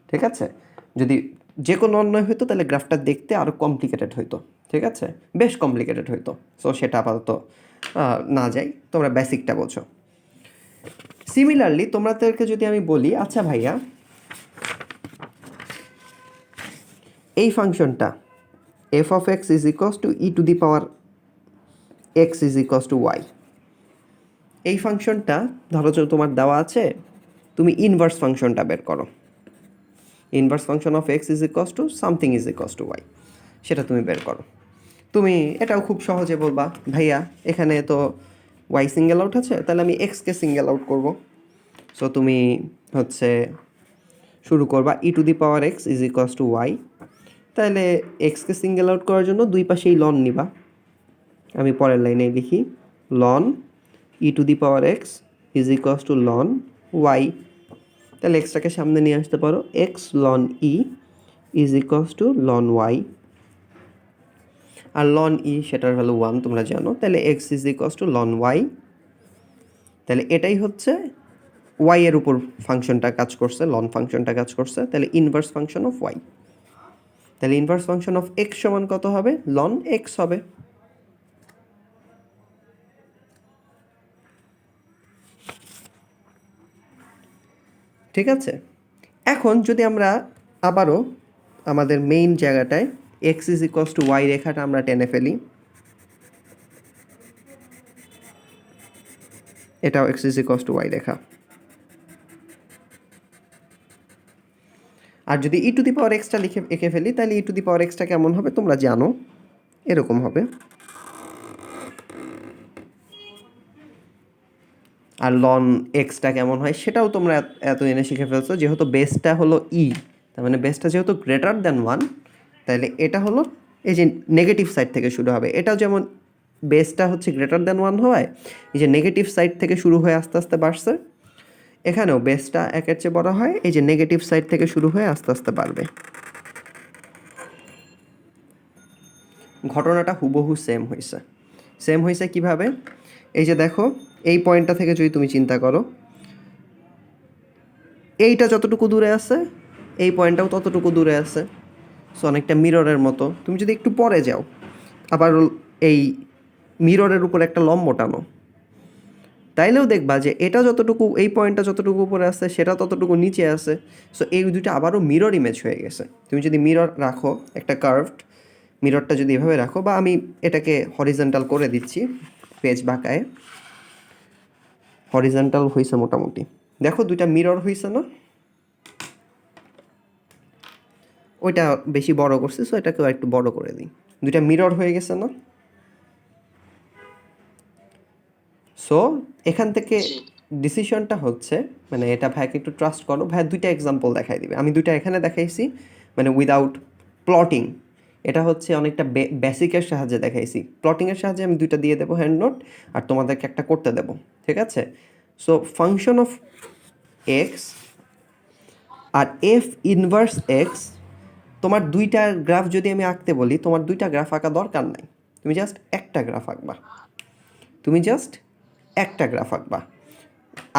ঠিক আছে? যদি যে কোনো অন্যয় হইতো তাহলে গ্রাফটা দেখতে আরও কমপ্লিকেটেড হইতো, ঠিক আছে? বেশ কমপ্লিকেটেড হইতো। সো সেটা আপাতত না যাই, তোমরা বেসিকটা বোঝো। সিমিলারলি তোমাদেরকে যদি আমি বলি, আচ্ছা ভাইয়া এই ফাংশনটা F of x is equals to E to the power x is equals to Y, এই ফাংশনটা ধরো যে তোমার দেওয়া আছে, তুমি ইনভার্স ফাংশনটা বের করো। Inverse function of x is equals to something is equals to Y, সেটা তুমি বের করো। তুমি এটাও খুব সহজে বলবা, ভাইয়া এখানে তো ওয়াই সিঙ্গেল আউট আছে, তাহলে আমি এক্সকে সিঙ্গেল আউট করব। সো তুমি হচ্ছে শুরু করবা e to the power x is equals to Y, তাহলে এক্সকে সিঙ্গেল আউট করার জন্য দুই পাশেই লন নিবা। আমি পরের লাইনে লিখি ln e to the power x is equals to ln y, তাহলে এক্সটাকে সামনে নিয়ে আসতে পারো, x ln e is equals to ln y, আর লন ই সেটার ভ্যালু 1 তোমরা জানো, তাহলে x is equals to ln y. তাহলে এটাই হচ্ছে ওয়াই এর উপর ফাংশনটা কাজ করছে, লন ফাংশনটা কাজ করছে, তাহলে ইনভার্স ফাংশন অফ ওয়াই। তাহলে ইনভার্স ফাংশন অফ এক্স সমান কত হবে? লন এক্স হবে। ঠিক আছে, এখন যদি আমরা আবারও আমাদের মেইন জায়গাটায় x is equals to Y রেখাটা আমরা টেনে ফেলি, এটাও x is equals to y রেখা। আর যদি e to the power extra এঁকে ফেলি, তাহলে ই টু দি পাওয়ার এক্সটা কেমন হবে তোমরা জানো, এরকম হবে। আর লন এক্সটা কেমন হয় সেটাও তোমরা এতদিনে শিখে ফেলছো, যেহেতু বেসটা হলো ই, তার মানে বেসটা যেহেতু গ্রেটার দ্যান 1, তাহলে এটা হলো এই যে নেগেটিভ সাইড থেকে শুরু হবে। এটাও যেমন বেসটা হচ্ছে গ্রেটার দ্যান 1 হয়, এই যে নেগেটিভ সাইড থেকে শুরু হয়ে আস্তে আস্তে বাড়ছে, এখানেও বেসটা একের চেয়ে বড় হয়, এই যে নেগেটিভ সাইড থেকে শুরু হয়ে আস্তে আস্তে বাড়বে। ঘটনাটা হুবহু সেম হয়েছে কিভাবে? এই যে দেখো, এই পয়েন্টটা থেকে যদি তুমি চিন্তা করো, এইটা যতটুকু দূরে আছে এই পয়েন্টটাও ততটুকু দূরে আছে। সো অনেকটা মিররের মতো। তুমি যদি একটু পরে যাও, আবার এই মিররের উপর একটা লম্ব টানো, তাইলেও দেখবা যে এটা যতটুকু, এই পয়েন্টটা যতটুকু উপরে আছে সেটা ততটুকু নিচে আছে। সো এই দুইটা আবারও মিরর ইমেজ হয়ে গেছে। তুমি যদি মিরর রাখো, একটা কার্ভড মিররটা যদি এভাবে রাখো, বা আমি এটাকে হরিজন্টাল করে দিচ্ছি পেজ বাঁকায়, হরিজন্টাল হয়েছে মোটামুটি। দেখো দুইটা মিরর হয়েছে না? ওইটা বেশি বড় করছি, সো এটাকেও একটু বড় করে দিই। দুইটা মিরর হয়ে গেছে না? সো এখান থেকে ডিসিশনটা হচ্ছে, মানে এটা ভাইকে একটু ট্রাস্ট করো, ভাই দুইটা এক্সাম্পল দেখাই দিবে। আমি দুইটা এখানে দেখাইছি মানে উইদাউট প্লটিং, এটা হচ্ছে অনেকটা বেসিকের সাহায্যে দেখাইছি। প্লটিংয়ের সাহায্যে আমি দুইটা দিয়ে দেবো হ্যান্ড নোট, আর তোমাদেরকে একটা করতে দেবো, ঠিক আছে? সো ফাংশন অফ এক্স আর এফ ইনভার্স এক্স, তোমার দুইটা গ্রাফ যদি আমি আঁকতে বলি, তোমার দুইটা গ্রাফ আঁকা দরকার নাই, তুমি জাস্ট একটা গ্রাফ আঁকবা,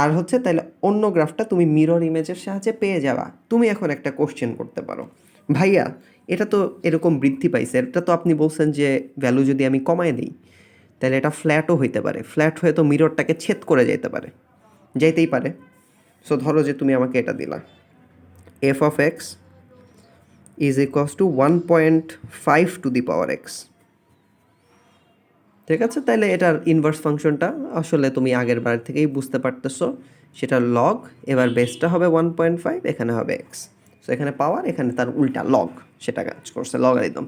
আর হচ্ছে তাহলে অন্য গ্রাফটা তুমি মিরর ইমেজের সাহায্যে পেয়ে যাবা। তুমি এখন একটা কোশ্চেন করতে পারো, ভাইয়া এটা তো এরকম বৃদ্ধি পাইছে, এটা তো আপনি বলছেন যে ভ্যালু যদি আমি কমায় দিই তাহলে এটা ফ্ল্যাটও হইতে পারে, ফ্ল্যাট হয়ে তো মিররটাকে ছেদ করে যাইতেই পারে। সো ধরো যে তুমি আমাকে এটা দিলা, F of x is equals two 1.5 two the power x, ঠিক আছে? তাহলে এটার ইনভার্স ফাংশনটা আসলে তুমি আগের বার থেকেই বুঝতে পারতেছো, সেটা লগ, এবার বেসটা হবে 1.5, এখানে হবে এক্স। সো এখানে পাওয়ার, এখানে তার উল্টা লগ, সেটা কাজ করছে লগারিদম।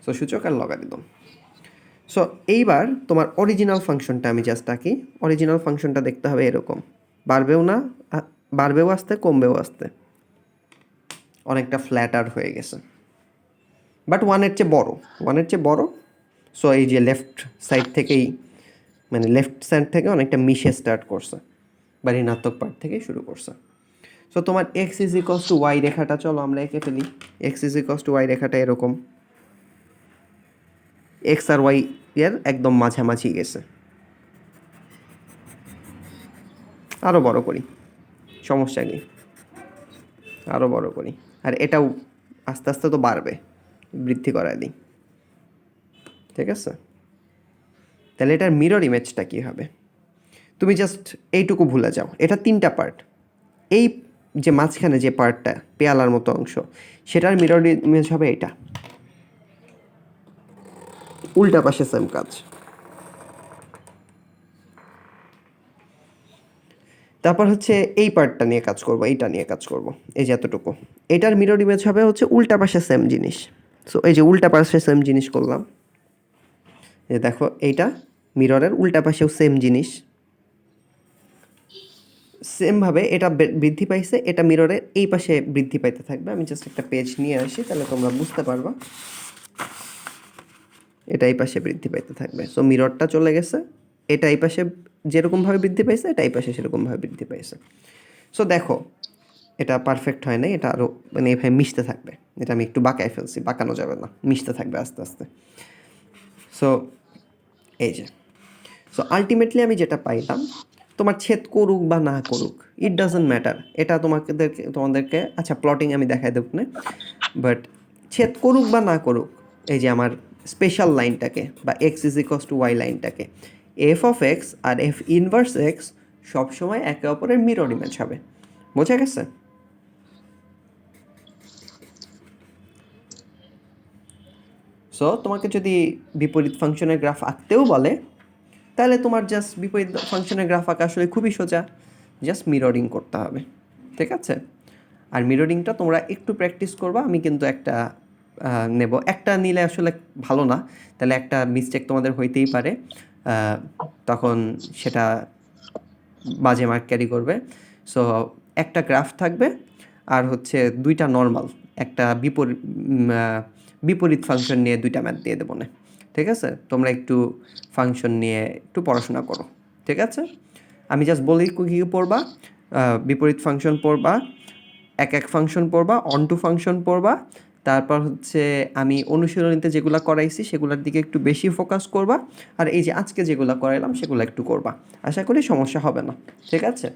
সো সূচক আর লগারিদম। সো এইবার তোমার অরিজিনাল ফাংশনটা আমি জাস্ট আঁকি। অরিজিনাল ফাংশনটা দেখতে হবে এরকম, বাড়বেও না, বাড়বেও আসতে, কমবেও আসতে, অনেকটা ফ্ল্যাটার হয়ে গেছে, বাট ওয়ানের চেয়ে বড়, ওয়ানের চেয়ে বড়। সো এই যে লেফট সাইড থেকেই, মানে লেফট সাইড থেকে অনেকটা মিশে স্টার্ট করছে, বা ঋণাত্মক পার্ট থেকেই শুরু করছে। সো তোমার X is equals to Y রেখাটা চলো আমরা এঁকে ফেলি। X is equals to Y রেখাটা এরকম, এক্স আর ওয়াই এর একদম মাঝামাঝি গেছে। আরও বড় করি, সমস্যা নেই, আরও বড় করি। আর এটাও আস্তে আস্তে তো বাড়বে, বৃদ্ধি করায় দিই, ঠিক আছে? তাহলে এটার মিরর ইমেজটা কী হবে? তুমি জাস্ট এইটুকু ভুলে যাও, এটা 3টা পার্ট। এই যে মাঝখানে যে পার্টটা পেয়ালার মতো অংশ, সেটার মিরর ইমেজ হবে এটা। উল্টা পাশে সেম কাজ। তারপর হচ্ছে এই পার্টটা নিয়ে কাজ করব, এইটা নিয়ে কাজ করব, এই যে এতটুকু। এটার মিরর ইমেজ হবে হচ্ছে উল্টা পাশে সেম জিনিস। সো এই যে উল্টা পাশে সেম জিনিস করলাম, এই দেখো এইটা মিররের উল্টা পাশেও সেম জিনিস, সেমভাবে এটা বৃদ্ধি পাইছে, এটা মিররের এই পাশে বৃদ্ধি পাইতে থাকবে। আমি জাস্ট একটা পেজ নিয়ে আসি, তাহলে তোমরা বুঝতে পারবা। এটা এই পাশে বৃদ্ধি পাইতে থাকবে। সো মিররটা চলে গেছে, এটা এই পাশে যেরকমভাবে বৃদ্ধি পাইছে, এটা এই পাশে সেরকমভাবে বৃদ্ধি পাইছে। সো দেখো এটা পারফেক্ট হয় নাই, এটা আরও মানে এভাবে মিশতে থাকবে। এটা আমি একটু বাঁকায় ফেলছি, বাঁকানো যাবে না, মিশতে থাকবে আস্তে আস্তে। সো এই যে, সো আলটিমেটলি আমি যেটা পাইলাম, তোমার ছেদ করুক বা না করুক, ইট ডাজন্ট ম্যাটার। এটা তোমাদেরকে আচ্ছা প্লটিং আমি দেখাই দেব না, বাট ছেদ করুক বা না করুক, এই যে আমার স্পেশাল লাইনটাকে বা x is equals to y লাইনটাকে, এফ অফ এক্স আর এফ ইনভার্স এক্স সবসময় একে অপরের মিরর ইমেজ হবে। বোঝা গেছে? সো তোমাকে যদি বিপরীত ফাংশনের গ্রাফ আঁকতেও বলে, তাহলে তোমার জাস্ট বিপরীত ফাংশনের গ্রাফ আঁকা আসলে খুবই সোজা, জাস্ট মিররিং করতে হবে, ঠিক আছে? আর মিররিংটা তোমরা একটু প্র্যাকটিস করবা। আমি কিন্তু একটা নেব, একটা নিলে আসলে ভালো না, তাহলে একটা মিস্টেক তোমাদের হইতেই পারে, তখন সেটা বাজে মার্ক ক্যারি করবে। সো একটা গ্রাফ থাকবে, আর হচ্ছে 2টা নর্মাল, একটা বিপরীত ফাংশন নিয়ে 2টা ম্যাথ দিয়ে দেবো না, ঠিক আছে? তোমরা একটু ফাংশন নিয়ে একটু পড়াশোনা করো, ঠিক আছে? আমি জাস্ট বলি কী পড়বা, বিপরীত ফাংশন পড়বা, এক ফাংশন পড়বা, অন টু ফাংশন পড়বা, তারপর হচ্ছে আমি অনুশীলনীতে যেগুলো করাইছি সেগুলোর দিকে একটু বেশি ফোকাস করবা, আর এই যে আজকে যেগুলো করাইলাম সেগুলো একটু করবা। আশা করি সমস্যা হবে না, ঠিক আছে?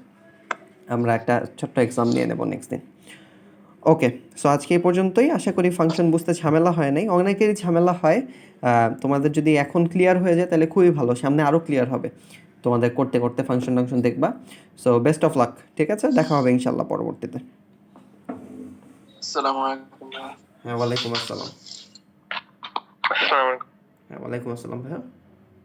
আমরা একটা ছোট্ট এক্সাম নিয়ে নেব নেক্সট দিন। ওকে, সো আজকে এই পর্যন্তই। আশা করি ফাংশন বুঝতে ঝামেলা হয় নাই, অনেকেরই ঝামেলা হয়। তোমাদের যদি এখন ক্লিয়ার হয়ে যায় তাহলে খুবই ভালো, সামনে আরও ক্লিয়ার হবে তোমাদের করতে করতে ফাংশন দেখবা। সো বেস্ট অফ লাক, ঠিক আছে? দেখা হবে ইনশাল্লাহ পরবর্তীতে। আসসালামু আলাইকুম। হ্যাঁ, ওয়ালাইকুম আসসালাম। আসসালামু আলাইকুম। হ্যাঁ, ওয়ালাইকুম আসসালাম ভাইয়া।